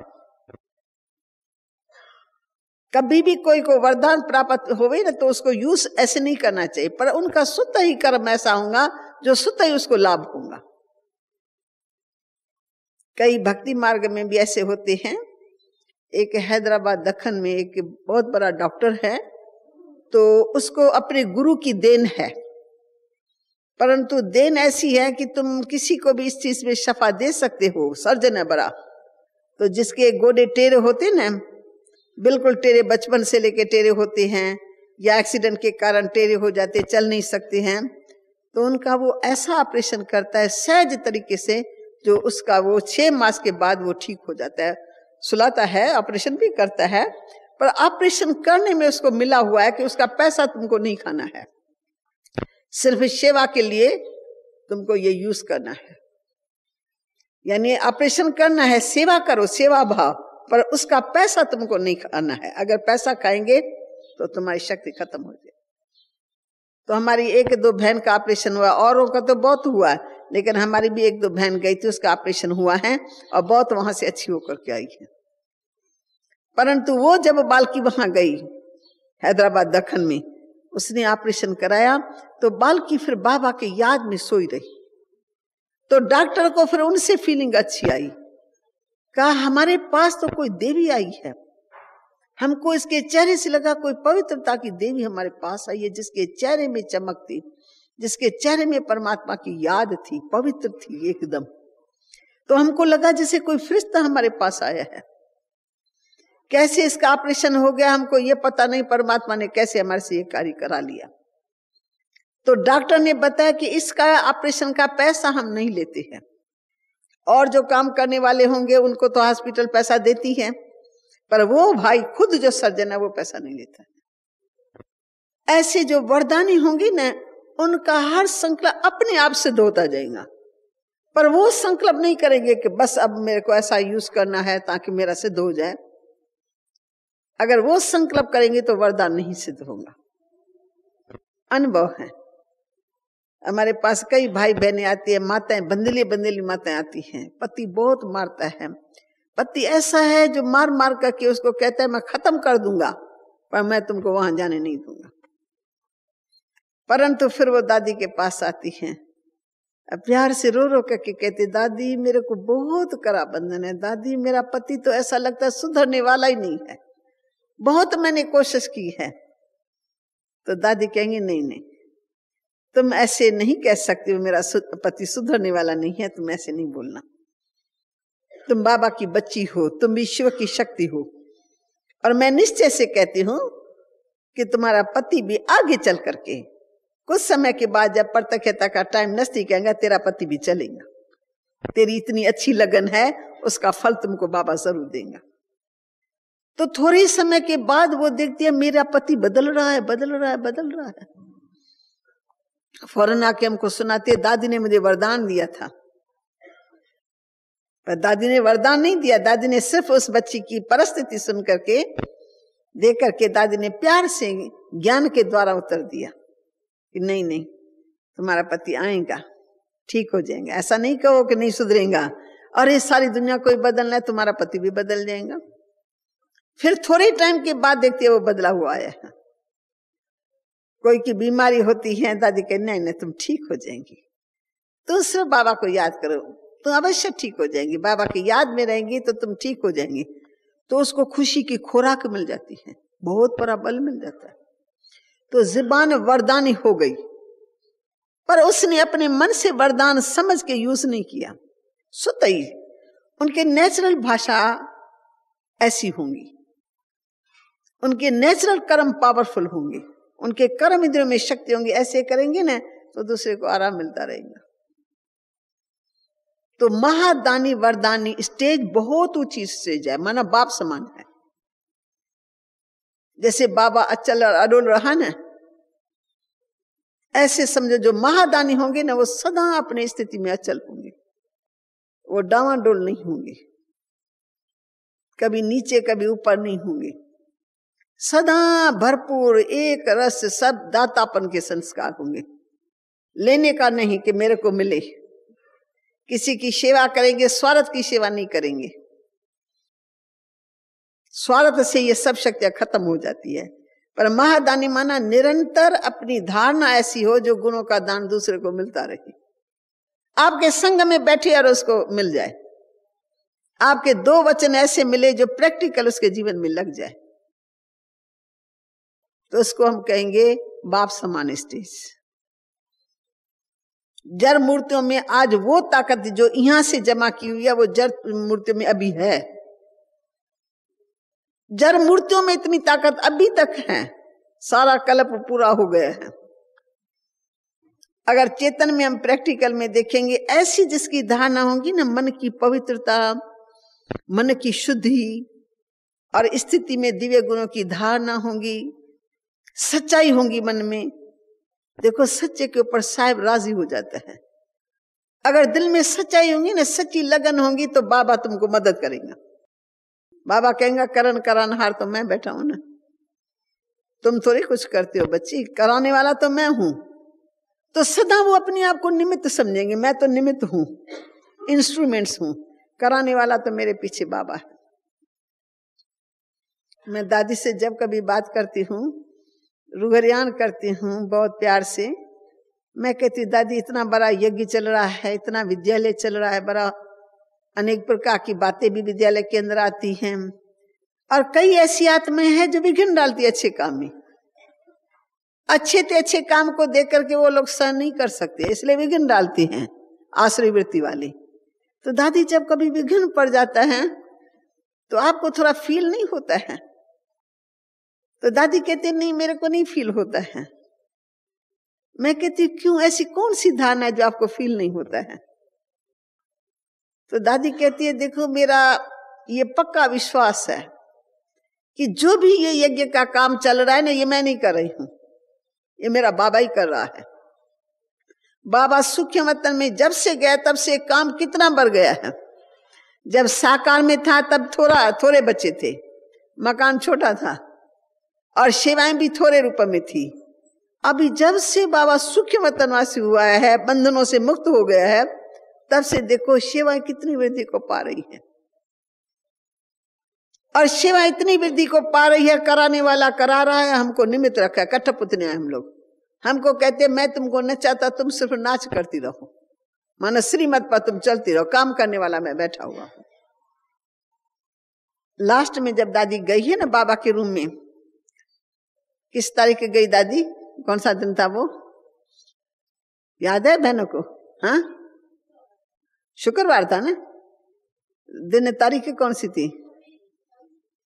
कभी भी कोई को वरदान प्राप्त होवे ना तो उसको यूज ऐसे नहीं करना चाहिए, पर उनका स्वतः ही कर्म ऐसा होगा जो स्वतः ही उसको लाभ होगा। कई भक्ति मार्ग में भी ऐसे होते हैं। एक हैदराबाद दक्खन में एक बहुत बड़ा डॉक्टर है, तो उसको अपने गुरु की देन है, परंतु देन ऐसी है कि तुम किसी को भी इस चीज में शफा दे सकते हो। सर्जन है बड़ा, तो जिसके गोडे टेढ़े होते ना, बिल्कुल टेढ़े, बचपन से लेके टेढ़े होते हैं, या एक्सीडेंट के कारण टेढ़े हो जाते, चल नहीं सकते हैं, तो उनका वो ऐसा ऑपरेशन करता है सहज तरीके से, जो उसका वो 6 मास के बाद वो ठीक हो जाता है। सुलाता है, ऑपरेशन भी करता है, पर ऑपरेशन करने में उसको मिला हुआ है कि उसका पैसा तुमको नहीं खाना है, सिर्फ सेवा के लिए तुमको ये यूज करना है। यानी ऑपरेशन करना है, सेवा करो, सेवा भाव, पर उसका पैसा तुमको नहीं खाना है। अगर पैसा खाएंगे तो तुम्हारी शक्ति खत्म हो जाए। तो हमारी 1-2 बहन का ऑपरेशन हुआ, औरों का तो बहुत हुआ, लेकिन हमारी भी 1-2 बहन गई थी, उसका ऑपरेशन हुआ है और बहुत वहां से अच्छी होकर के आई है। परंतु वो जब बालकी वहां गई हैदराबाद दक्खन में, उसने ऑपरेशन कराया, तो बालकी फिर बाबा के याद में सोई रही। तो डॉक्टर को फिर उनसे फीलिंग अच्छी आई, कहा हमारे पास तो कोई देवी आई है, हमको इसके चेहरे से लगा कोई पवित्रता की देवी हमारे पास आई है, जिसके चेहरे में चमक थी, जिसके चेहरे में परमात्मा की याद थी, पवित्र थी एकदम। तो हमको लगा जैसे कोई फरिश्ता हमारे पास आया है। कैसे इसका ऑपरेशन हो गया हमको ये पता नहीं, परमात्मा ने कैसे हमारे से ये कार्य करा लिया। तो डॉक्टर ने बताया कि इसका ऑपरेशन का पैसा हम नहीं लेते हैं, और जो काम करने वाले होंगे उनको तो हॉस्पिटल पैसा देती है, पर वो भाई खुद जो सर्जन है वो पैसा नहीं लेता। ऐसे जो वरदानी होंगी ना, उनका हर संकल्प अपने आप सिद्ध होता जाएगा, पर वो संकल्प नहीं करेंगे कि बस अब मेरे को ऐसा यूज करना है ताकि मेरा सिद्ध हो जाए। अगर वो संकल्प करेंगे तो वरदान नहीं सिद्ध होगा। अनुभव है, हमारे पास कई भाई बहनें आती है, माताएं, बंदली माताएं आती हैं, पति बहुत मारता है, पति ऐसा है जो मार मार करके उसको कहता है मैं खत्म कर दूंगा, पर मैं तुमको वहां जाने नहीं दूंगा। परंतु फिर वो दादी के पास आती हैं, प्यार से रो रो करके कहती, दादी मेरे को बहुत कड़ा बंधन है, दादी मेरा पति तो ऐसा लगता है सुधरने वाला ही नहीं है, बहुत मैंने कोशिश की है। तो दादी कहेंगे नहीं नहीं, तुम ऐसे नहीं कह सकती हो, मेरा पति सुधरने वाला नहीं है, तुम ऐसे नहीं बोलना, तुम बाबा की बच्ची हो, तुम ईश्वर की शक्ति हो, और मैं निश्चय से कहती हूं कि तुम्हारा पति भी आगे चल करके कुछ समय के बाद जब प्रत्यक्षता का टाइम नजदीक आएगा, तेरा पति भी चलेगा। तेरी इतनी अच्छी लगन है, उसका फल तुमको बाबा जरूर देगा। तो थोड़े समय के बाद वो देखती है मेरा पति बदल रहा है, बदल रहा है, बदल रहा है। फौरन आके हमको सुनाती है, दादी ने मुझे वरदान दिया था, पर दादी ने वरदान नहीं दिया, दादी ने सिर्फ उस बच्ची की परिस्थिति सुन करके, देख करके दादी ने प्यार से ज्ञान के द्वारा उत्तर दिया कि नहीं नहीं, तुम्हारा पति आएगा, ठीक हो जाएगा। ऐसा नहीं कहो कि नहीं सुधरेगा, और ये सारी दुनिया कोई बदलना है, तुम्हारा पति भी बदल जाएगा। फिर थोड़े टाइम के बाद देखते वो बदला हुआ है। कोई की बीमारी होती है, दादी कहे नहीं नहीं तुम ठीक हो जाएंगी, तुम सिर्फ बाबा को याद करो, तुम अवश्य ठीक हो जाएंगी, बाबा की याद में रहेंगी तो तुम ठीक हो जाएंगी। तो उसको खुशी की खुराक मिल जाती है, बहुत बड़ा बल मिल जाता है। तो ज़ुबान वरदानी हो गई, पर उसने अपने मन से वरदान समझ के यूज नहीं किया। स्वतः ही उनके नेचुरल भाषा ऐसी होंगी, उनके नेचुरल कर्म पावरफुल होंगे, उनके कर्म इंद्रियों में शक्ति होंगी। ऐसे करेंगे ना तो दूसरे को आराम मिलता रहेगा। तो महादानी वरदानी स्टेज बहुत ऊंची स्टेज है, माना बाप समान है। जैसे बाबा अचल और अडोल रहा ना, ऐसे समझो जो महादानी होंगे ना वो सदा अपनी स्थिति में अचल होंगे, वो डावाडोल नहीं होंगे, कभी नीचे कभी ऊपर नहीं होंगे, सदा भरपूर एक रस, सब दातापन के संस्कार होंगे। लेने का नहीं कि मेरे को मिले, किसी की सेवा करेंगे, स्वार्थ की सेवा नहीं करेंगे। स्वार्थ से ये सब शक्तियां खत्म हो जाती है। पर महादानी माना निरंतर अपनी धारणा ऐसी हो जो गुणों का दान दूसरे को मिलता रहे, आपके संग में बैठे और उसको मिल जाए, आपके 2 वचन ऐसे मिले जो प्रैक्टिकल उसके जीवन में लग जाए, तो उसको हम कहेंगे बाप समान स्टेज। जड़ मूर्तियों में आज वो ताकत जो यहां से जमा की हुई है वो जड़ मूर्तियों में अभी है। जड़ मूर्तियों में इतनी ताकत अभी तक है, सारा कल्प पूरा हो गया है। अगर चेतन में हम प्रैक्टिकल में देखेंगे, ऐसी जिसकी धारणा होगी ना, मन की पवित्रता, मन की शुद्धि और स्थिति में दिव्य गुणों की धारणा होगी, सच्चाई होगी मन में। देखो सच्चे के ऊपर साहिब राजी हो जाता है। अगर दिल में सच्चाई होगी ना, सच्ची लगन होगी, तो बाबा तुमको मदद करेगा। बाबा कहेंगे करन करानहार तो मैं बैठा हूं ना, तुम थोड़ी कुछ करते हो बच्ची, कराने वाला तो मैं हूं। तो सदा वो अपने आप को निमित्त समझेंगे, मैं तो निमित्त हूं, इंस्ट्रूमेंट्स हूं, कराने वाला तो मेरे पीछे बाबा है। मैं दादी से जब कभी बात करती हूँ, रुगरियान करती हूँ बहुत प्यार से, मैं कहती दादी इतना बड़ा यज्ञ चल रहा है, इतना विद्यालय चल रहा है, बड़ा अनेक प्रकार की बातें भी विद्यालय के अंदर आती हैं, और कई ऐसी आत्माएं हैं जो विघ्न डालती है अच्छे काम में। अच्छे काम को देख करके वो लोग सहन नहीं कर सकते, इसलिए विघ्न डालती हैं आश्रय वृत्ति वाली। तो दादी जब कभी विघ्न पड़ जाता है तो आपको थोड़ा फील नहीं होता है? तो दादी कहते नहीं, मेरे को नहीं फील होता है। मैं कहती क्यों, ऐसी कौन सी धारणा है जो आपको फील नहीं होता है? तो दादी कहती है देखो, मेरा ये पक्का विश्वास है कि जो भी ये यज्ञ का काम चल रहा है ना, ये मैं नहीं कर रही हूं, ये मेरा बाबा ही कर रहा है। बाबा सूक्ष्म वतन में जब से गया तब से काम कितना बढ़ गया है। जब साकार में था तब थोड़े बच्चे थे, मकान छोटा था और सेवाएं भी थोड़े रूप में थी। अभी जब से बाबा सूक्ष्म वतनवासी हुआ है, बंधनों से मुक्त हो गया है, तब से देखो सेवाएं कितनी वृद्धि को पा रही है। और सेवा इतनी वृद्धि को पा रही है, कराने वाला करा रहा है, हमको निमित्त रखा है, कठपुतले हैं हम लोग। हमको कहते मैं तुमको नचाता, तुम सिर्फ नाच करती रहो, माना श्रीमत पर तुम चलती रहो, काम करने वाला मैं बैठा हुआ हूं। लास्ट में जब दादी गई है ना बाबा के रूम में, किस तारीख की गई दादी, कौन सा दिन था वो याद है बहनों को? हाँ, शुक्रवार था ना, दिन तारीख कौन सी थी?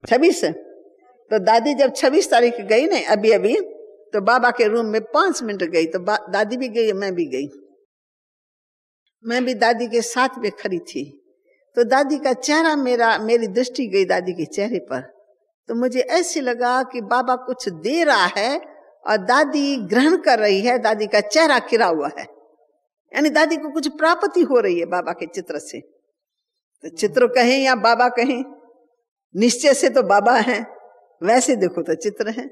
26। तो दादी जब 26 तारीख गई ना अभी तो बाबा के रूम में 5 मिनट गई, तो दादी भी गई, मैं भी गई। मैं भी दादी के साथ में खड़ी थी। तो दादी का चेहरा, मेरी दृष्टि गई दादी के चेहरे पर, तो मुझे ऐसे लगा कि बाबा कुछ दे रहा है और दादी ग्रहण कर रही है, दादी का चेहरा खिरा हुआ है, यानी दादी को कुछ प्राप्ति हो रही है बाबा के चित्र से। तो चित्र कहें या बाबा कहें, निश्चय से तो बाबा है, वैसे देखो तो चित्र है,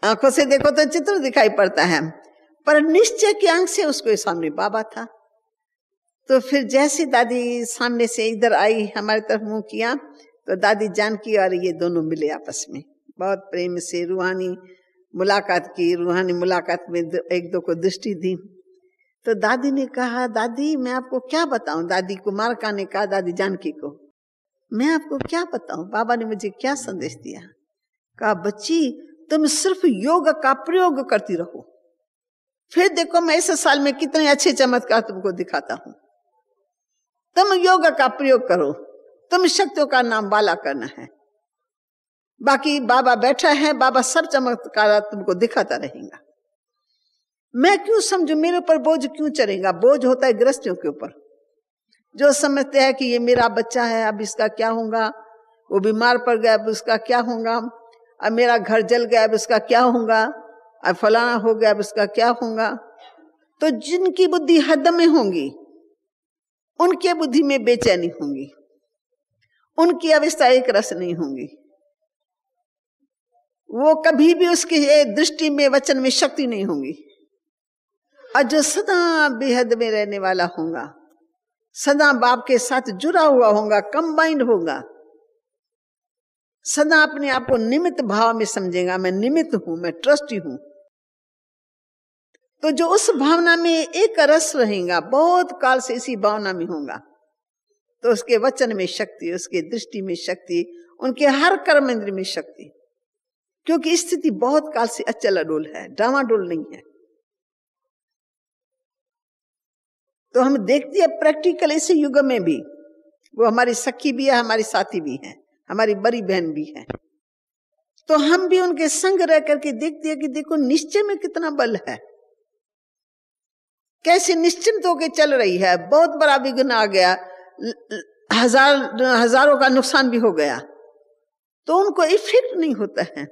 आंखों से देखो तो चित्र दिखाई पड़ता है, पर निश्चय के अंक से उसके सामने बाबा था। तो फिर जैसे दादी सामने से इधर आई, हमारी तरफ मुंह किया, तो दादी जानकी और ये दोनों मिले आपस में, बहुत प्रेम से रूहानी मुलाकात की। रूहानी मुलाकात में एक दो को दृष्टि दी। तो दादी ने कहा, दादी मैं आपको क्या बताऊं, दादी कुमार का ने कहा दादी जानकी को, मैं आपको क्या बताऊं, बाबा ने मुझे क्या संदेश दिया। कहा बच्ची तुम सिर्फ योग का प्रयोग करती रहो, फिर देखो मैं इस साल में कितने अच्छे चमत्कार तुमको दिखाता हूं। तुम योग का प्रयोग करो, तुम शक्तियों का नाम वाला करना है, बाकी बाबा बैठा है, बाबा सब चमत्कार तुमको दिखाता रहेगा। मैं क्यों समझू, मेरे ऊपर बोझ क्यों चढ़ेगा? बोझ होता है गृहस्थियों के ऊपर, जो समझते हैं कि ये मेरा बच्चा है, अब इसका क्या होगा, वो बीमार पड़ गया अब उसका क्या होगा, अब मेरा घर जल गया अब उसका क्या होगा, अब फलाना हो गया अब उसका क्या होगा। तो जिनकी बुद्धि हद में होंगी उनके बुद्धि में बेचैनी होंगी, उनकी अवस्था एक रस नहीं होंगी, वो कभी भी उसकी दृष्टि में वचन में शक्ति नहीं होंगी। और जो सदा बेहद में रहने वाला होगा, सदा बाप के साथ जुड़ा हुआ होगा, कंबाइंड होगा, सदा अपने आप को निमित्त भाव में समझेगा, मैं निमित्त हूं, मैं ट्रस्टी हूं, तो जो उस भावना में एक रस रहेगा, बहुत काल से इसी भावना में होगा, तो उसके वचन में शक्ति, उसके दृष्टि में शक्ति, उनके हर कर्म इंद्र में शक्ति, क्योंकि स्थिति बहुत काल से अचल अडोल है, डामाडोल नहीं है। तो हम देखते हैं प्रैक्टिकल इस युग में भी, वो हमारी सखी भी है, हमारी साथी भी है, हमारी बड़ी बहन भी है, तो हम भी उनके संग रह करके देखते हैं कि देखो निश्चय में कितना बल है, कैसे निश्चिंत होकर चल रही है। बहुत बड़ा विघ्न आ गया, हजारों का नुकसान भी हो गया, तो उनको इफेक्ट नहीं होता है।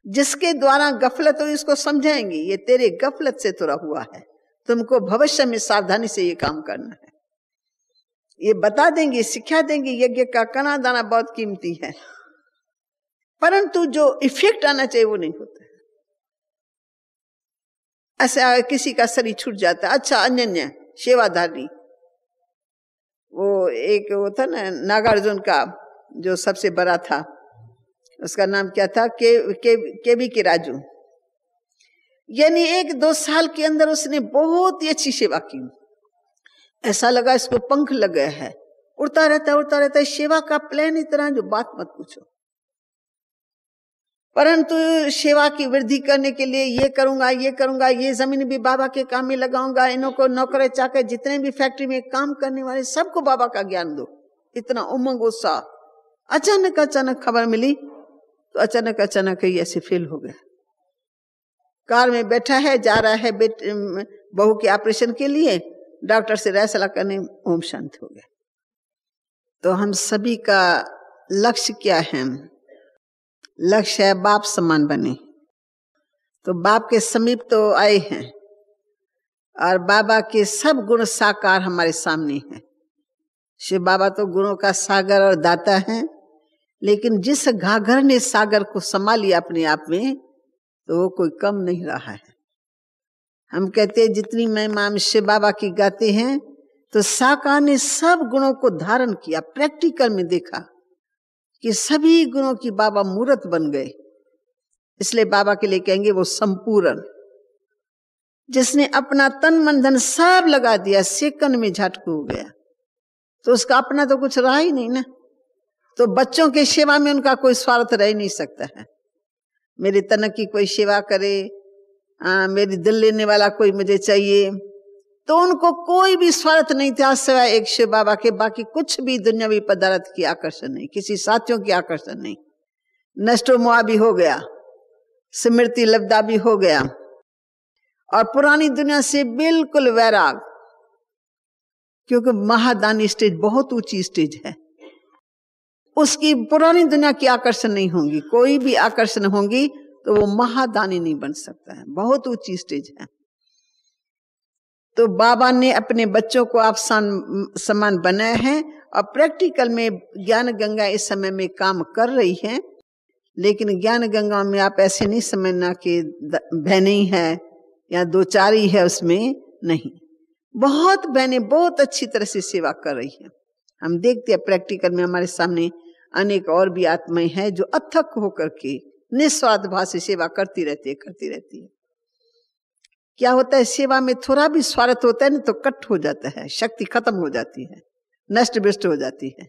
जिसके द्वारा गफलत हुई उसको समझाएंगे, ये तेरे गफलत से तुरा हुआ है, तुमको भविष्य में सावधानी से ये काम करना है, ये बता देंगे, सिखा देंगे। यज्ञ का कणा दाना बहुत कीमती है, परंतु जो इफेक्ट आना चाहिए वो नहीं होता है। ऐसा किसी का शरीर छूट जाता है, अच्छा अनन्य सेवाधारी, वो एक वो था ना नागार्जुन का जो सबसे बड़ा था, उसका नाम क्या था, केवी के राजू, यानी 1-2 साल के अंदर उसने बहुत ही अच्छी सेवा की। ऐसा लगा इसको पंख लग गया है, उड़ता रहता है। सेवा का प्लान इतना जो बात मत पूछो। परंतु सेवा की वृद्धि करने के लिए ये करूंगा, ये जमीन भी बाबा के काम में लगाऊंगा, इन्हों को नौकर चाकर जितने भी फैक्ट्री में काम करने वाले सबको बाबा का ज्ञान दो, इतना उमंग उत्साह। अचानक खबर मिली तो अचानक ही ऐसे फेल हो गया। कार में बैठा है, जा रहा है बहू के ऑपरेशन के लिए, डॉक्टर से राय सलाह करने ओम शांत हो गया। तो हम सभी का लक्ष्य क्या है? लक्ष्य है बाप समान बने। तो बाप के समीप तो आए हैं और बाबा के सब गुण साकार हमारे सामने हैं। शिव बाबा तो गुणों का सागर और दाता है, लेकिन जिस घाघर ने सागर को संभाल लिया अपने आप में, तो वो कोई कम नहीं रहा है। हम कहते हैं जितनी महिमा हम शिव बाबा की गाते हैं, तो साकार ने सब गुणों को धारण किया। प्रैक्टिकल में देखा कि सभी गुणों की बाबा मूर्त बन गए। इसलिए बाबा के लिए कहेंगे वो संपूर्ण, जिसने अपना तन मन धन सब लगा दिया, सेकंड में झटक हो गया, तो उसका अपना तो कुछ रहा ही नहीं ना। तो बच्चों के सेवा में उनका कोई स्वार्थ रह नहीं सकता है। मेरे तन की कोई सेवा करे, मेरी दिल लेने वाला कोई मुझे चाहिए, तो उनको कोई भी स्वार्थ नहीं था सिवाय एक शिव बाबा के। बाकी कुछ भी दुनियावी पदार्थ की आकर्षण नहीं, किसी साथियों की आकर्षण नहीं। नष्टो मोह भी हो गया, स्मृति लब्धा भी हो गया, और पुरानी दुनिया से बिल्कुल वैराग, क्योंकि महादानी स्टेज बहुत ऊंची स्टेज है। उसकी पुरानी दुनिया की आकर्षण नहीं होंगी, कोई भी आकर्षण होंगी तो वो महादानी नहीं बन सकता है, बहुत ऊंची स्टेज है। तो बाबा ने अपने बच्चों को आप समान बनाया है, और प्रैक्टिकल में ज्ञान गंगा इस समय में काम कर रही है। लेकिन ज्ञान गंगा में आप ऐसे नहीं समझना कि बहनें ही है या 2-4 ही है, उसमें नहीं, बहुत बहनें बहुत अच्छी तरह से सेवा कर रही है। हम देखते हैं प्रैक्टिकल में हमारे सामने अनेक और भी आत्माएं हैं जो अथक होकर के निस्वार्थ भाव से सेवा करती रहती है। क्या होता है, सेवा में थोड़ा भी स्वार्थ होता है ना तो कट हो जाता है, शक्ति खत्म हो जाती है, नष्ट भ्रष्ट हो जाती है।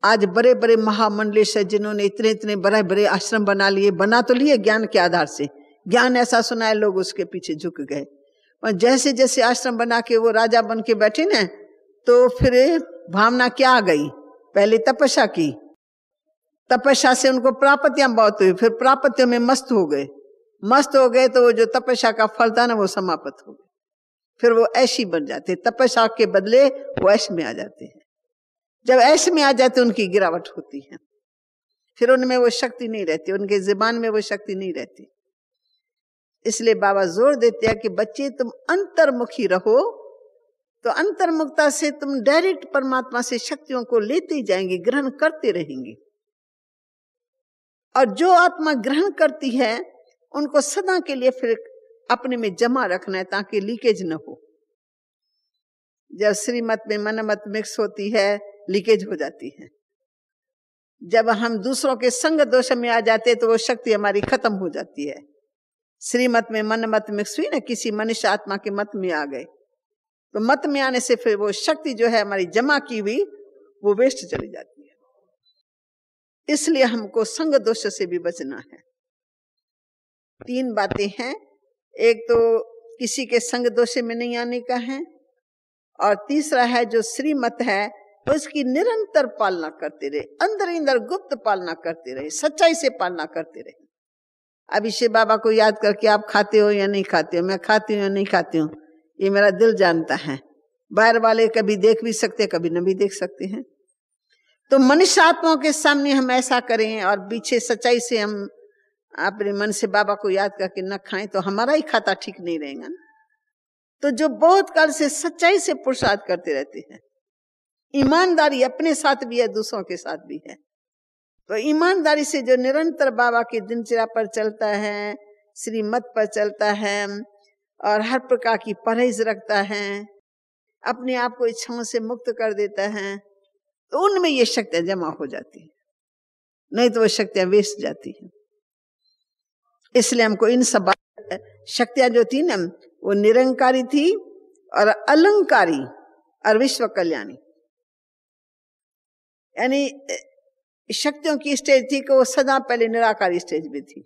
आज बड़े बड़े महामंडलेश है जिन्होंने इतने बड़े आश्रम बना लिए, बना तो लिए ज्ञान के आधार से, ज्ञान ऐसा सुनाए लोग उसके पीछे झुक गए। और जैसे जैसे आश्रम बना के वो राजा बन के बैठे ना, तो फिर भावना क्या आ गई, पहले तपस्या की, तपस्या से उनको प्राप्तियां बहुत हुई, फिर प्राप्तियों में मस्त हो गए तो वो जो तपस्या का फल था ना वो समाप्त हो गया। फिर वो ऐशी बन जाते, तपस्या के बदले वो ऐश में आ जाते हैं। जब ऐश में आ जाते उनकी गिरावट होती है, फिर उनमें वो शक्ति नहीं रहती, उनके जुबान में वो शक्ति नहीं रहती। इसलिए बाबा जोर देते हैं कि बच्चे तुम अंतर्मुखी रहो, तो अंतर्मुखता से तुम डायरेक्ट परमात्मा से शक्तियों को लेते ही जाएंगे, ग्रहण करते रहेंगे। और जो आत्मा ग्रहण करती है उनको सदा के लिए फिर अपने में जमा रखना है ताकि लीकेज न हो। जब श्रीमत में मनमत मिक्स होती है लीकेज हो जाती है। जब हम दूसरों के संग दोष में आ जाते तो वो शक्ति हमारी खत्म हो जाती है। श्रीमत में मनमत मिक्स हुई ना, किसी मनुष्य आत्मा के मत में आ गए तो मत में आने से फिर वो शक्ति जो है हमारी जमा की हुई वो वेस्ट चली जाती है। इसलिए हमको संग दोष से भी बचना है। 3 बातें हैं। एक तो किसी के संग दोष में नहीं आने का है, और तीसरा है जो श्रीमत है तो उसकी निरंतर पालना करते रहे, अंदर अंदर गुप्त पालना करते रहे, सच्चाई से पालना करते रहे। अभिषेक बाबा को याद करके आप खाते हो या नहीं खाते हो, मैं खाती हूँ या नहीं खाती हूँ, ये मेरा दिल जानता है। बाहर वाले कभी देख भी सकते, कभी न भी देख सकते हैं। तो मनुष्य आत्माओं के सामने हम ऐसा करें और पीछे सच्चाई से हम अपने मन से बाबा को याद करके न खाएं तो हमारा ही खाता ठीक नहीं रहेगा ना। तो जो बहुत काल से सच्चाई से पुरुषार्थ करते रहते हैं, ईमानदारी अपने साथ भी है दूसरों के साथ भी है, तो ईमानदारी से जो निरंतर बाबा की दिनचर्या पर चलता है, श्रीमत पर चलता है और हर प्रकार की परहेज रखता है, अपने आप को इच्छाओं से मुक्त कर देता है, तो उनमें ये शक्तियां जमा हो जाती है, नहीं तो वो शक्तियां वेस्ट जाती है। इसलिए हमको इन सब शक्तियां जो थी ना वो निरंकारी थी और अलंकारी और विश्व कल्याणी, यानी शक्तियों की स्टेज थी कि वो सदा पहले निराकारी स्टेज में थी।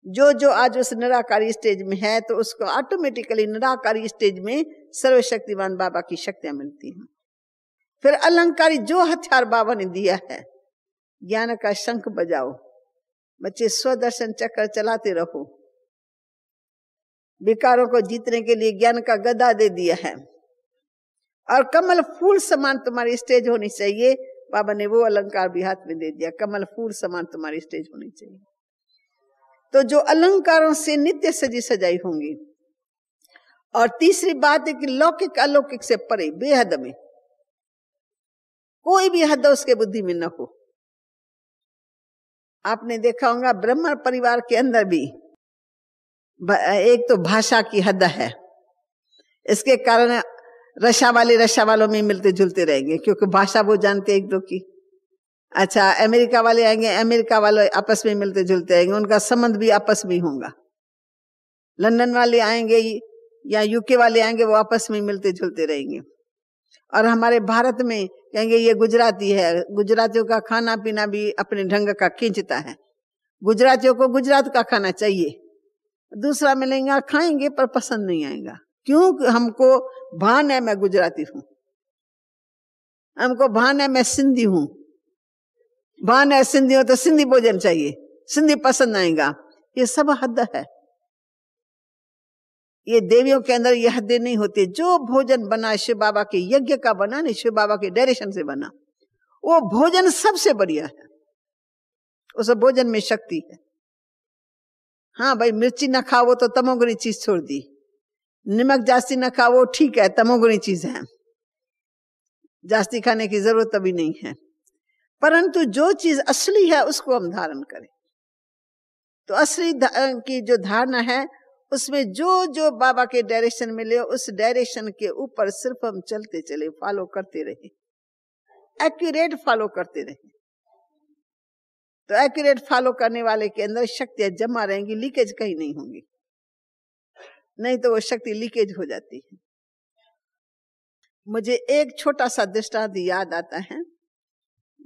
जो जो आज उस निराकारी स्टेज में है तो उसको ऑटोमेटिकली निराकारी स्टेज में सर्वशक्तिमान बाबा की शक्तियां मिलती हैं। फिर अलंकारी जो हथियार बाबा ने दिया है, ज्ञान का शंख बजाओ, बच्चे स्वदर्शन चक्र चलाते रहो, विकारों को जीतने के लिए ज्ञान का गदा दे दिया है, और कमल फूल समान तुम्हारी स्टेज होनी चाहिए। बाबा ने वो अलंकार भी हाथ में दे दिया, कमल फूल समान तुम्हारी स्टेज होनी चाहिए। तो जो अलंकारों से नित्य सजी सजाई होंगी। और तीसरी बात है कि लौकिक अलौकिक से परे बेहद में कोई भी हद उसके बुद्धि में न हो। आपने देखा होगा ब्राह्मण परिवार के अंदर भी एक तो भाषा की हद है, इसके कारण रशा वालों में मिलते जुलते रहेंगे क्योंकि भाषा वो जानते एक दो की। अच्छा, अमेरिका वाले आएंगे, अमेरिका वाले आपस में मिलते जुलते रहेंगे, उनका संबंध भी आपस में होगा। लंदन वाले आएंगे या यूके वाले आएंगे, वो आपस में मिलते जुलते रहेंगे। और हमारे भारत में कहेंगे ये गुजराती है, गुजरातियों का खाना पीना भी अपने ढंग का खींचता है, गुजरातियों को गुजरात का खाना चाहिए। दूसरा मिलेंगे खाएंगे पर पसंद नहीं आएगा, क्यों? हमको भान है मैं गुजराती हूं, हमको भान है मैं सिंधी हूं, भान है सिंधी हो तो सिंधी भोजन चाहिए, सिंधी पसंद आएगा। ये सब हद है। ये देवियों के अंदर ये हदें नहीं होती। जो भोजन बना शिव बाबा के यज्ञ का बना, नहीं शिव बाबा के डायरेक्शन से बना, वो भोजन सबसे बढ़िया है। उस भोजन में शक्ति है। हाँ भाई, मिर्ची न खाओ तो तमोगुणी चीज छोड़ दी, नमक जास्ती न खाओ ठीक है, तमोगुणी चीज है, जास्ती खाने की जरूरत अभी नहीं है। परंतु जो चीज असली है उसको हम धारण करें। तो असली की जो धारणा है उसमें जो जो बाबा के डायरेक्शन मिले उस डायरेक्शन के ऊपर सिर्फ हम चलते चले, फॉलो करते रहे, एक्यूरेट फॉलो करते रहे। तो एक्यूरेट फॉलो करने वाले के अंदर शक्तियां जमा रहेंगी, लीकेज कहीं नहीं होंगी, नहीं तो वो शक्ति लीकेज हो जाती है। मुझे एक छोटा सा दृष्टांत याद आता है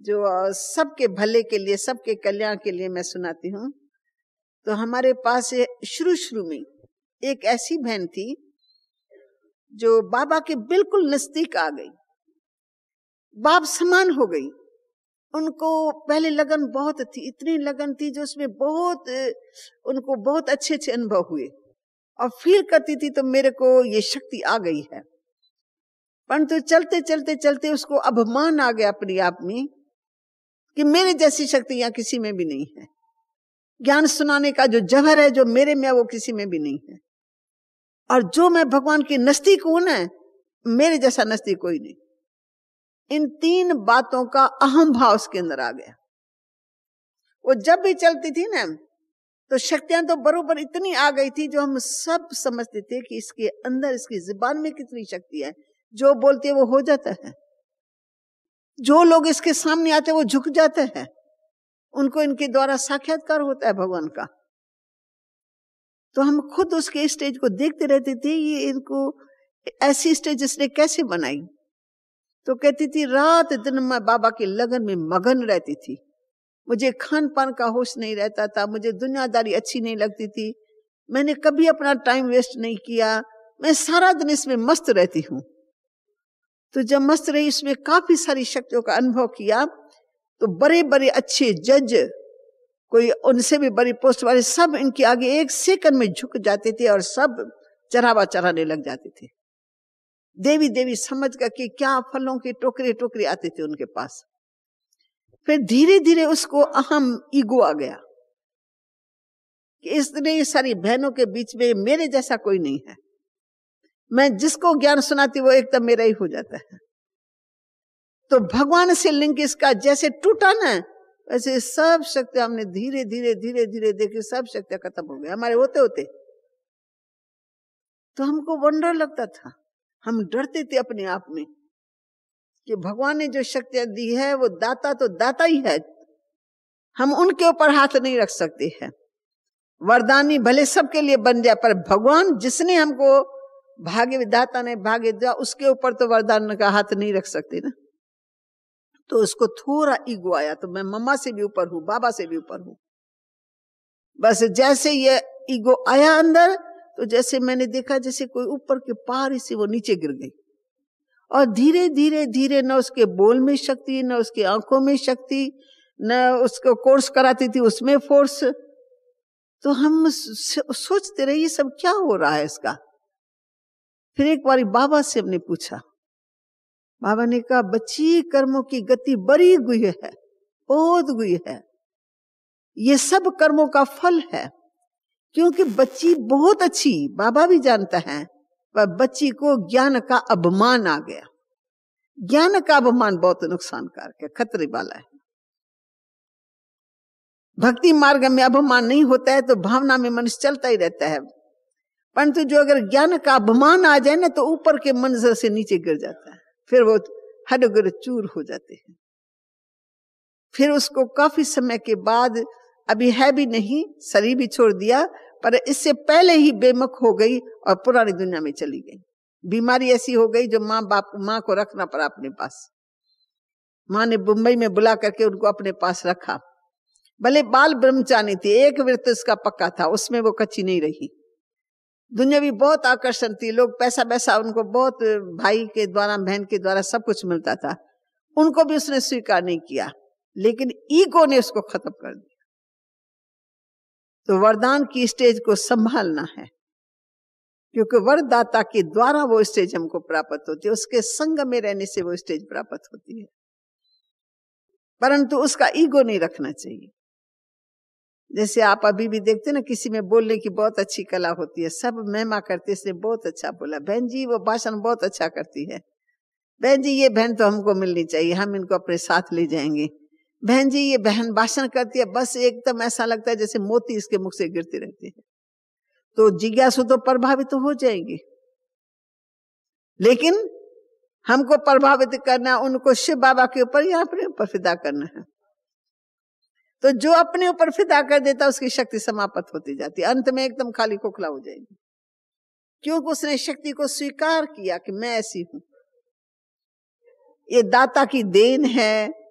जो सबके भले के लिए, सबके कल्याण के लिए मैं सुनाती हूँ। तो हमारे पास शुरू में एक ऐसी बहन थी जो बाबा के बिल्कुल नजदीक आ गई, बाप समान हो गई। उनको पहले लगन बहुत थी, इतनी लगन थी जो उसमें बहुत उनको बहुत अच्छे अच्छे अनुभव हुए और फील करती थी तो मेरे को ये शक्ति आ गई है। परंतु चलते चलते चलते उसको अभिमान आ गया अपने आप में कि मेरे जैसी शक्ति यहाँ किसी में भी नहीं है, ज्ञान सुनाने का जो जवहर है जो मेरे में वो किसी में भी नहीं है। और जो मैं भगवान के नजदीक हूं ना, मेरे जैसा नजदीक कोई नहीं। इन 3 बातों का अहम भाव उसके अंदर आ गया। वो जब भी चलती थी ना, तो शक्तियां तो बरोबर इतनी आ गई थी जो हम सब समझते थे कि इसके अंदर, इसकी जुबान में कितनी शक्ति है। जो बोलती है वो हो जाता है। जो लोग इसके सामने आते हैं वो झुक जाते हैं, उनको इनके द्वारा साक्षात्कार होता है भगवान का। तो हम खुद उसके स्टेज को देखते रहते थे, ये इनको ऐसी स्टेज इसने कैसे बनाई। तो कहती थी रात दिन मैं बाबा की लगन में मगन रहती थी, मुझे खान पान का होश नहीं रहता था, मुझे दुनियादारी अच्छी नहीं लगती थी, मैंने कभी अपना टाइम वेस्ट नहीं किया, मैं सारा दिन इसमें मस्त रहती हूँ। तो जब मस्त रही, इसमें काफी सारी शक्तियों का अनुभव किया, तो बड़े बड़े अच्छे जज, कोई उनसे भी बड़ी पोस्ट वाले, सब इनके आगे 1 सेकंड में झुक जाते थे और सब चढ़ावा चढ़ाने लग जाते थे। देवी देवी समझ कर कि क्या फलों के टोकरे टोकरे आते थे उनके पास। फिर धीरे धीरे उसको अहम ईगो आ गया कि इतनी सारी बहनों के बीच में मेरे जैसा कोई नहीं है, मैं जिसको ज्ञान सुनाती वो एकदम मेरा ही हो जाता है। तो भगवान से लिंक इसका जैसे टूटा ना, वैसे सब शक्तियां हमने धीरे धीरे धीरे धीरे देखी, सब शक्तियां खत्म हो गई हमारे होते होते। तो हमको वंडर लगता था, हम डरते थे अपने आप में कि भगवान ने जो शक्तियां दी है वो दाता तो दाता ही है, हम उनके ऊपर हाथ नहीं रख सकते हैं। वरदानी भले सबके लिए बन जाए, पर भगवान जिसने हमको भाग्य विधाता ने भाग्य दिया, उसके ऊपर तो वरदान का हाथ नहीं रख सकते ना। तो उसको थोड़ा ईगो आया, तो मैं मम्मा से भी ऊपर हूं, बाबा से भी ऊपर हूं। बस जैसे ये ईगो आया अंदर, तो जैसे मैंने देखा जैसे कोई ऊपर के पहाड़ से वो नीचे गिर गई, और धीरे धीरे धीरे न उसके बोल में शक्ति, न उसकी आंखों में शक्ति, न उसको कोर्स कराती थी उसमें फोर्स। तो हम सोचते रहे ये सब क्या हो रहा है इसका। फिर एक बार बाबा से हमने पूछा, बाबा ने कहा बच्ची कर्मों की गति बड़ी गुई है, बहुत गुई है, ये सब कर्मों का फल है। क्योंकि बच्ची बहुत अच्छी, बाबा भी जानता है, पर बच्ची को ज्ञान का अभिमान आ गया। ज्ञान का अभिमान बहुत नुकसानकारक है, खतरे वाला है। भक्ति मार्ग में अभिमान नहीं होता है तो भावना में मनुष्य चलता ही रहता है, परंतु जो अगर ज्ञान का अभिमान आ जाए ना, तो ऊपर के मंजर से नीचे गिर जाता है, फिर वो हड्ड चूर हो जाते हैं। फिर उसको काफी समय के बाद, अभी है भी नहीं, शरीर भी छोड़ दिया, पर इससे पहले ही बेमुख हो गई और पुरानी दुनिया में चली गई। बीमारी ऐसी हो गई जो माँ को रखना पड़ा अपने पास। माँ ने मुंबई में बुला करके उनको अपने पास रखा। भले बाल ब्रह्मचारी थी, एक व्रत इसका पक्का था, उसमें वो कच्ची नहीं रही। दुनिया भी बहुत आकर्षण थी, लोग पैसा पैसा, उनको बहुत भाई के द्वारा बहन के द्वारा सब कुछ मिलता था, उनको भी उसने स्वीकार नहीं किया, लेकिन ईगो ने उसको खत्म कर दिया। तो वरदान की स्टेज को संभालना है, क्योंकि वरदाता के द्वारा वो स्टेज हमको प्राप्त होती है, उसके संग में रहने से वो स्टेज प्राप्त होती है, परंतु उसका ईगो नहीं रखना चाहिए। जैसे आप अभी भी देखते ना, किसी में बोलने की बहुत अच्छी कला होती है, सब महिमा करते, इसने बहुत अच्छा बोला, बहन जी वो भाषण बहुत अच्छा करती है, बहन जी ये बहन तो हमको मिलनी चाहिए, हम इनको अपने साथ ले जाएंगे, बहन जी ये बहन भाषण करती है, बस एकदम ऐसा लगता है जैसे मोती इसके मुख से गिरते रहते हैं। तो जिज्ञासु तो प्रभावित तो हो जाएंगे, लेकिन हमको प्रभावित करना, उनको शिव बाबा के ऊपर या अपने ऊपर फिदा करना है। तो जो अपने ऊपर फिदा कर देता उसकी शक्ति समाप्त होती जाती है, अंत में एकदम खाली खोखला हो जाएगी, क्योंकि उसने शक्ति को स्वीकार किया कि मैं ऐसी हूं, ये दाता की देन है,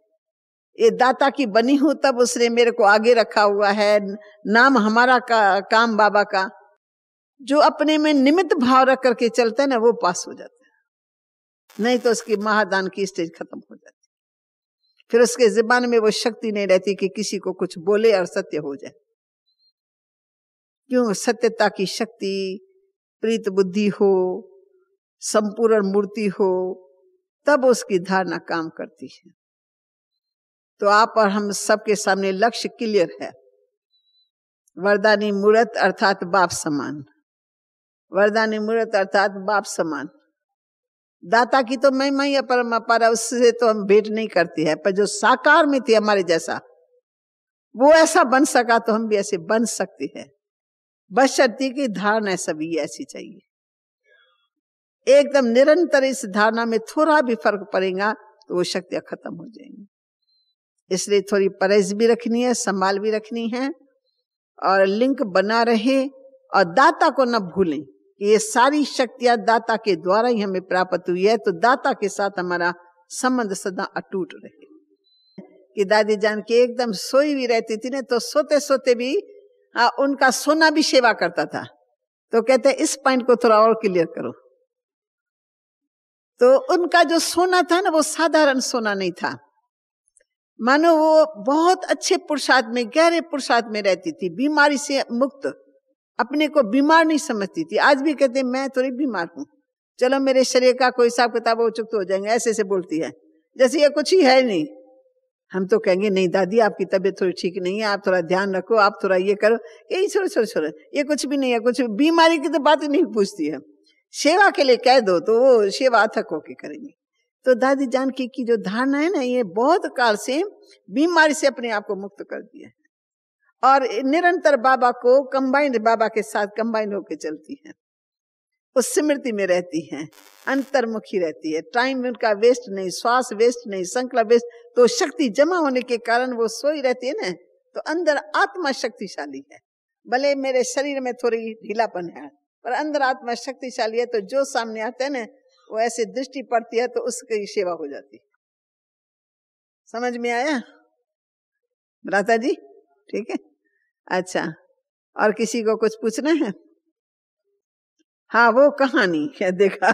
ये दाता की बनी हूं, तब उसने मेरे को आगे रखा हुआ है। नाम हमारा काम बाबा का। जो अपने में निमित्त भाव रख करके चलता है ना, वो पास हो जाता है, नहीं तो उसकी महादान की स्टेज खत्म हो जाती है। फिर उसके ज़बान में वो शक्ति नहीं रहती कि किसी को कुछ बोले और सत्य हो जाए। क्यों? सत्यता की शक्ति, प्रीत बुद्धि हो, संपूर्ण मूर्ति हो, तब उसकी धारणा काम करती है। तो आप और हम सबके सामने लक्ष्य क्लियर है, वरदानी मूर्त अर्थात बाप समान, वरदानी मूर्त अर्थात बाप समान। दाता की तो महिमा ही परम अपार, उससे तो हम भेंट नहीं करते हैं, पर जो साकार में थे हमारे जैसा, वो ऐसा बन सका तो हम भी ऐसे बन सकते हैं, बशर्ते की धारणा सभी ऐसी चाहिए। एकदम निरंतर इस धारणा में थोड़ा भी फर्क पड़ेगा तो वो शक्तियां खत्म हो जाएंगी। इसलिए थोड़ी परहेज भी रखनी है, संभाल भी रखनी है, और लिंक बना रहे, और दाता को न भूलें कि ये सारी शक्तियां दाता के द्वारा ही हमें प्राप्त हुई है। तो दाता के साथ हमारा संबंध सदा अटूट रहे। कि दादी जान की एकदम सोई भी रहती थी ना, तो सोते सोते भी उनका सोना भी सेवा करता था। तो कहते इस पॉइंट को थोड़ा और क्लियर करो। तो उनका जो सोना था ना, वो साधारण सोना नहीं था, मानो वो बहुत अच्छे पुरुषार्थ में, गहरे पुरुषार्थ में रहती थी, बीमारी से मुक्त, अपने को बीमार नहीं समझती थी। आज भी कहते मैं थोड़ी बीमार हूं, चलो मेरे शरीर का कोई हिसाब किताब हो चुका हो जाएंगे, ऐसे ऐसे बोलती है जैसे ये कुछ ही है नहीं। हम तो कहेंगे नहीं दादी आपकी तबीयत थोड़ी ठीक नहीं है, आप थोड़ा ध्यान रखो, आप थोड़ा ये करो, यही छोड़ो, ये कुछ भी नहीं है, कुछ बीमारी की तो बात ही नहीं पूछती है। सेवा के लिए कह दो तो वो सेवा अथक होके करेंगे। तो दादी जानकी की जो धारणा है ना, ये बहुत काल से बीमारी से अपने आप को मुक्त कर दिया है, और निरंतर बाबा को कंबाइंड, बाबा के साथ कंबाइंड होके चलती है, उस स्मृति में रहती हैं, अंतर्मुखी रहती है। टाइम उनका वेस्ट नहीं, श्वास वेस्ट नहीं, संकल्प वेस्ट। तो शक्ति जमा होने के कारण वो सोई रहती है ना, तो अंदर आत्मा शक्तिशाली है। भले मेरे शरीर में थोड़ी ढीलापन है, पर अंदर आत्मा शक्तिशाली है। तो जो सामने आता है ना, वो ऐसे दृष्टि पड़ती है तो उसकी सेवा हो जाती है। समझ में आया भ्राता जी? ठीक है, अच्छा। और किसी को कुछ पूछना है? हाँ, वो कहानी है, देखा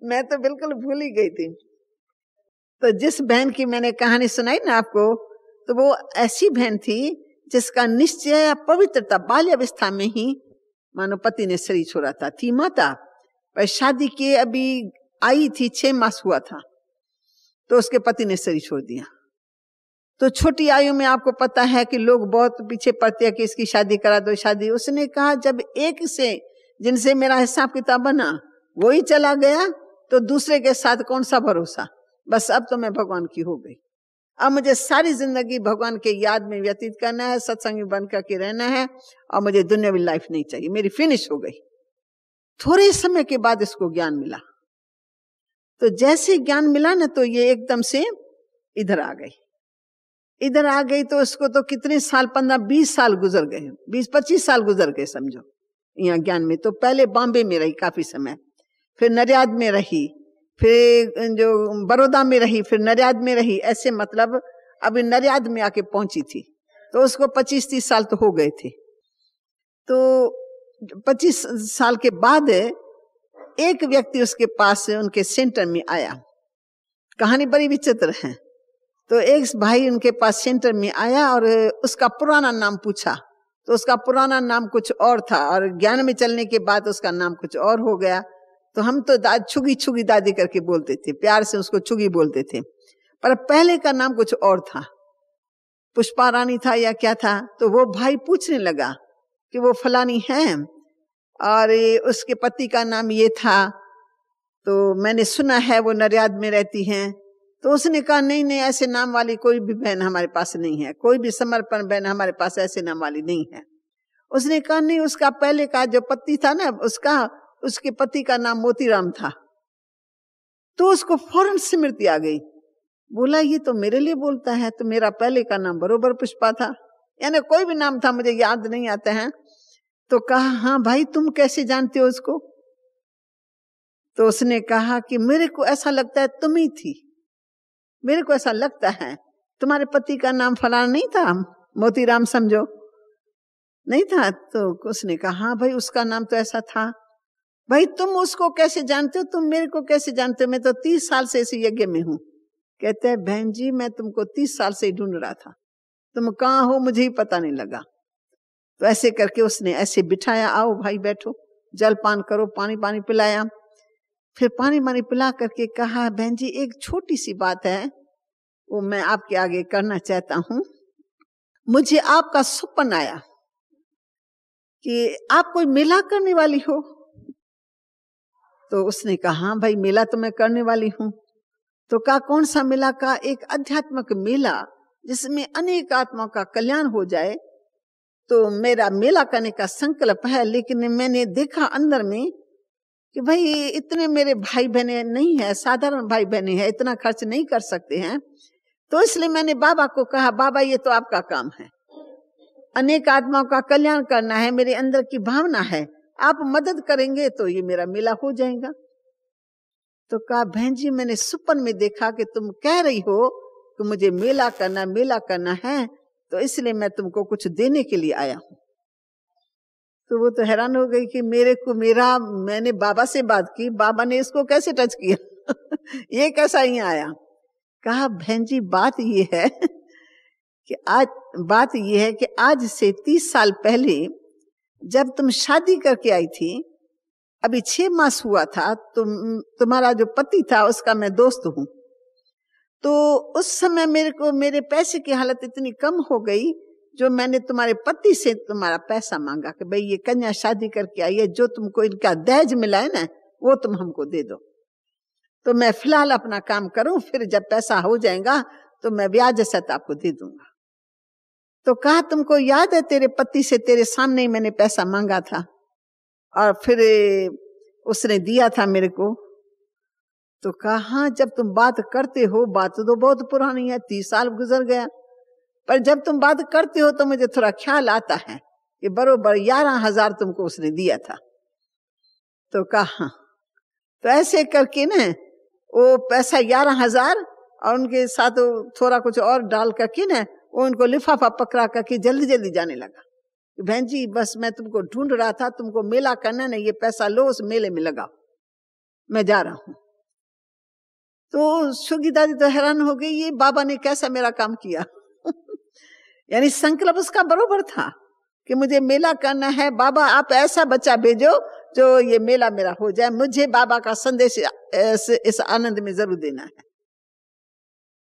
मैं तो बिल्कुल भूल ही गई थी। तो जिस बहन की मैंने कहानी सुनाई ना आपको, तो वो ऐसी बहन थी जिसका निश्चय या पवित्रता बाल्यावस्था में ही मानो पति ने शरीर छोड़ा था। थी माता, पर शादी के अभी आई थी, 6 मास हुआ था, तो उसके पति ने शरीर छोड़ दिया। तो छोटी आयु में आपको पता है कि लोग बहुत पीछे पड़ते हैं कि इसकी शादी करा दो, शादी। उसने कहा जब एक से जिनसे मेरा हिसाब किताब बना वो ही चला गया, तो दूसरे के साथ कौन सा भरोसा। बस अब तो मैं भगवान की हो गई, अब मुझे सारी जिंदगी भगवान के याद में व्यतीत करना है, सत्संगी बन करके रहना है, और मुझे दुनियावी लाइफ नहीं चाहिए, मेरी फिनिश हो गई। थोड़े समय के बाद इसको ज्ञान मिला। तो जैसे ज्ञान मिला ना, तो ये एकदम से इधर आ गई। तो उसको तो कितने साल, 15-20 साल गुजर गए, 20-25 साल गुजर गए समझो यहाँ ज्ञान में। तो पहले बॉम्बे में रही काफी समय, फिर नडियाद में रही, फिर जो बड़ौदा में रही, फिर नडियाद में रही, ऐसे मतलब अभी नडियाद में आके पहुंची थी। तो उसको 25-30 साल तो हो गए थे। तो 25 साल के बाद एक व्यक्ति उसके पास उनके सेंटर में आया। कहानी बड़ी विचित्र है। तो एक भाई उनके पास सेंटर में आया और उसका पुराना नाम पूछा, तो उसका पुराना नाम कुछ और था, और ज्ञान में चलने के बाद उसका नाम कुछ और हो गया। तो हम तो छुगी दादी करके बोलते थे, प्यार से उसको छुगी बोलते थे, पर पहले का नाम कुछ और था, पुष्पा रानी था या क्या था। तो वो भाई पूछने लगा कि वो फलानी है, और उसके पति का नाम ये था, तो मैंने सुना है वो नडियाद में रहती हैं। तो उसने कहा नहीं, ऐसे नाम वाली कोई भी बहन हमारे पास नहीं है, कोई भी समर्पण बहन हमारे पास ऐसे नाम वाली नहीं है। उसने कहा नहीं, उसका पहले का जो पति था ना, उसके पति का नाम मोतीराम था। तो उसको फौरन स्मृति आ गई, बोला ये तो मेरे लिए बोलता है, तो मेरा पहले का नाम बरोबर पुष्पा था, यानी कोई भी नाम था, मुझे याद नहीं आता है। तो कहा हाँ भाई तुम कैसे जानते हो उसको? तो उसने कहा कि मेरे को ऐसा लगता है तुम ही थी, मेरे को ऐसा लगता है। तुम्हारे पति का नाम फलाना नहीं था, मोतीराम समझो, नहीं था? तो उसने कहा हाँ भाई उसका नाम तो ऐसा था। भाई तुम उसको कैसे जानते हो, तुम मेरे को कैसे जानते हो? मैं तो 30 साल से इस यज्ञ में हूं। कहते हैं बहन जी मैं तुमको 30 साल से ढूंढ रहा था, तुम कहाँ हो मुझे ही पता नहीं लगा। तो ऐसे करके उसने ऐसे बिठाया, आओ भाई बैठो, जल पान करो, पानी पिलाया। फिर पानी पिला करके कहा बहन जी एक छोटी सी बात है, वो मैं आपके आगे करना चाहता हूं। मुझे आपका सपना आया कि आप कोई मेला करने वाली हो? तो उसने कहा हाँ भाई मेला तो मैं करने वाली हूं। तो कहा कौन सा मेला? का एक आध्यात्मिक मेला जिसमें अनेक आत्माओं का कल्याण हो जाए। तो मेरा मेला करने का संकल्प है, लेकिन मैंने देखा अंदर में कि भाई इतने मेरे भाई बहने नहीं है, साधारण भाई बहने हैं, इतना खर्च नहीं कर सकते हैं। तो इसलिए मैंने बाबा को कहा बाबा ये तो आपका काम है, अनेक आत्माओं का कल्याण करना है, मेरे अंदर की भावना है, आप मदद करेंगे तो ये मेरा मेला हो जाएगा। तो कहा बहन जी मैंने सपन में देखा कि तुम कह रही हो कि मुझे मेला करना है, तो इसलिए मैं तुमको कुछ देने के लिए आया हूं। तो वो तो हैरान हो गई कि मैंने बाबा से बात की, बाबा ने इसको कैसे टच किया ये कैसा यहाँ आया? कहा बहन जी बात ये है कि आज से 30 साल पहले जब तुम शादी करके आई थी, अभी 6 मास हुआ था, तुम्हारा जो पति था उसका मैं दोस्त हूं। तो उस समय मेरे पैसे की हालत इतनी कम हो गई, जो मैंने तुम्हारे पति से तुम्हारा पैसा मांगा कि भाई ये कन्या शादी करके आई है, जो तुमको इनका दहेज मिला है ना वो तुम हमको दे दो। तो मैं फिलहाल अपना काम करूं, फिर जब पैसा हो जाएगा तो मैं ब्याज सहित आपको दे दूंगा। तो कहा तुमको याद है तेरे पति से तेरे सामने ही मैंने पैसा मांगा था और फिर उसने दिया था मेरे को? तो कहा हाँ, जब तुम बात करते हो, बात तो बहुत पुरानी है, 30 साल गुजर गया, पर जब तुम बात करते हो तो मुझे थोड़ा ख्याल आता है कि बरोबर 11,000 तुमको उसने दिया था। तो कहा हाँ। तो ऐसे करके ना वो पैसा 11,000 और उनके साथ थोड़ा कुछ और डाल करके ना वो उनको लिफाफा पकड़ा करके जल्दी जल्दी जाने लगा। बहन जी बस मैं तुमको ढूंढ रहा था, तुमको मेला करना ना, ये पैसा लो उस मेले में लगाओ, मैं जा रहा हूं। तो सुगी दादी तो हैरान हो गई, ये बाबा ने कैसा मेरा काम किया यानी संकल्प उसका बरोबर था कि मुझे मेला करना है, बाबा आप ऐसा बच्चा भेजो जो ये मेला मेरा हो जाए, मुझे बाबा का संदेश इस आनंद में जरूर देना है।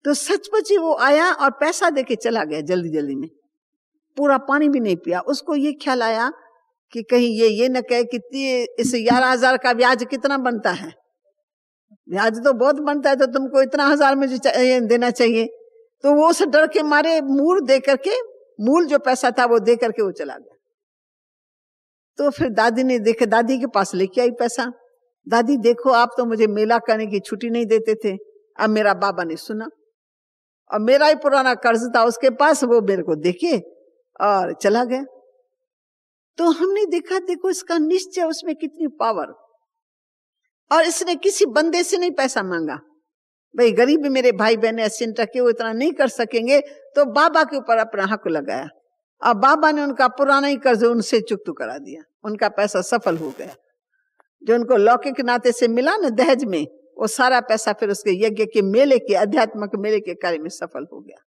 तो सचमुच ही वो आया और पैसा देके चला गया जल्दी जल्दी में, पूरा पानी भी नहीं पिया। उसको ये ख्याल आया कि कहीं ये न कहे कि इस 11,000 का ब्याज कितना बनता है, ब्याज तो बहुत बनता है, तो तुमको इतना 1,000 मुझे देना चाहिए। तो वो उस डर के मारे मूल जो पैसा था वो दे करके वो चला गया। तो फिर दादी ने देखा, दादी के पास लेके आई पैसा, दादी देखो आप तो मुझे मेला करने की छुट्टी नहीं देते थे, अब मेरा बाबा ने सुना और मेरा ही पुराना कर्ज था उसके पास, वो मेरे को देखे और चला गया। तो हमने देखा देखो इसका निश्चय, उसमें कितनी पावर। और इसने किसी बंदे से नहीं पैसा मांगा, भाई गरीब मेरे भाई बहन ऐसे टके वो इतना नहीं कर सकेंगे, तो बाबा के ऊपर अपना हक लगाया और बाबा ने उनका पुराना ही कर्ज उनसे चुकता करा दिया, उनका पैसा सफल हो गया। जो उनको लौकिक नाते से मिला ना दहेज में, वो सारा पैसा फिर उसके यज्ञ के मेले के, आध्यात्मिक मेले के कार्य में सफल हो गया।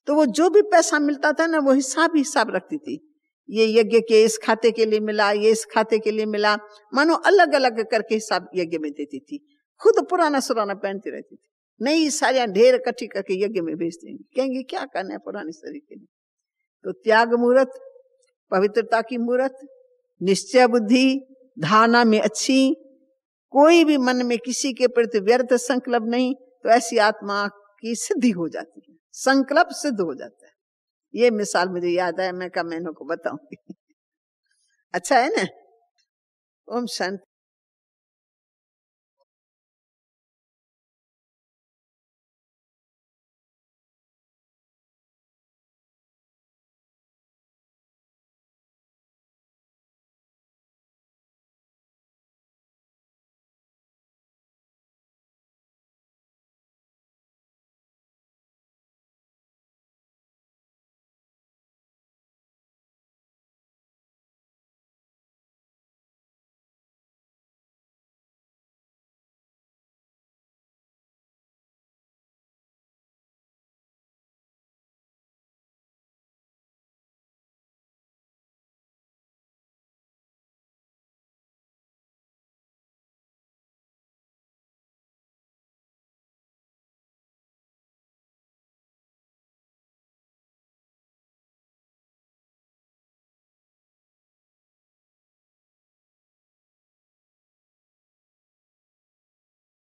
तो वो जो भी पैसा मिलता था ना वो हिसाब रखती थी, ये यज्ञ के इस खाते के लिए मिला, ये इस खाते के लिए मिला, मानो अलग अलग करके हिसाब यज्ञ में देती थी। खुद पुराना सुराना पहनती रहती थी, नई साड़ियां ढेर इकट्ठी करके यज्ञ में भेज देंगी, कहेंगे क्या करना है पुरानी शरीर के लिए। तो त्याग मूर्त, पवित्रता की मूर्त, निश्चय बुद्धि, धारणा में अच्छी, कोई भी मन में किसी के प्रति व्यर्थ संकल्प नहीं, तो ऐसी आत्मा की सिद्धि हो जाती है, संकल्प सिद्ध हो जाता है। ये मिसाल मुझे याद है, मैं इनको बताऊंगी अच्छा है ना। ओम शांति।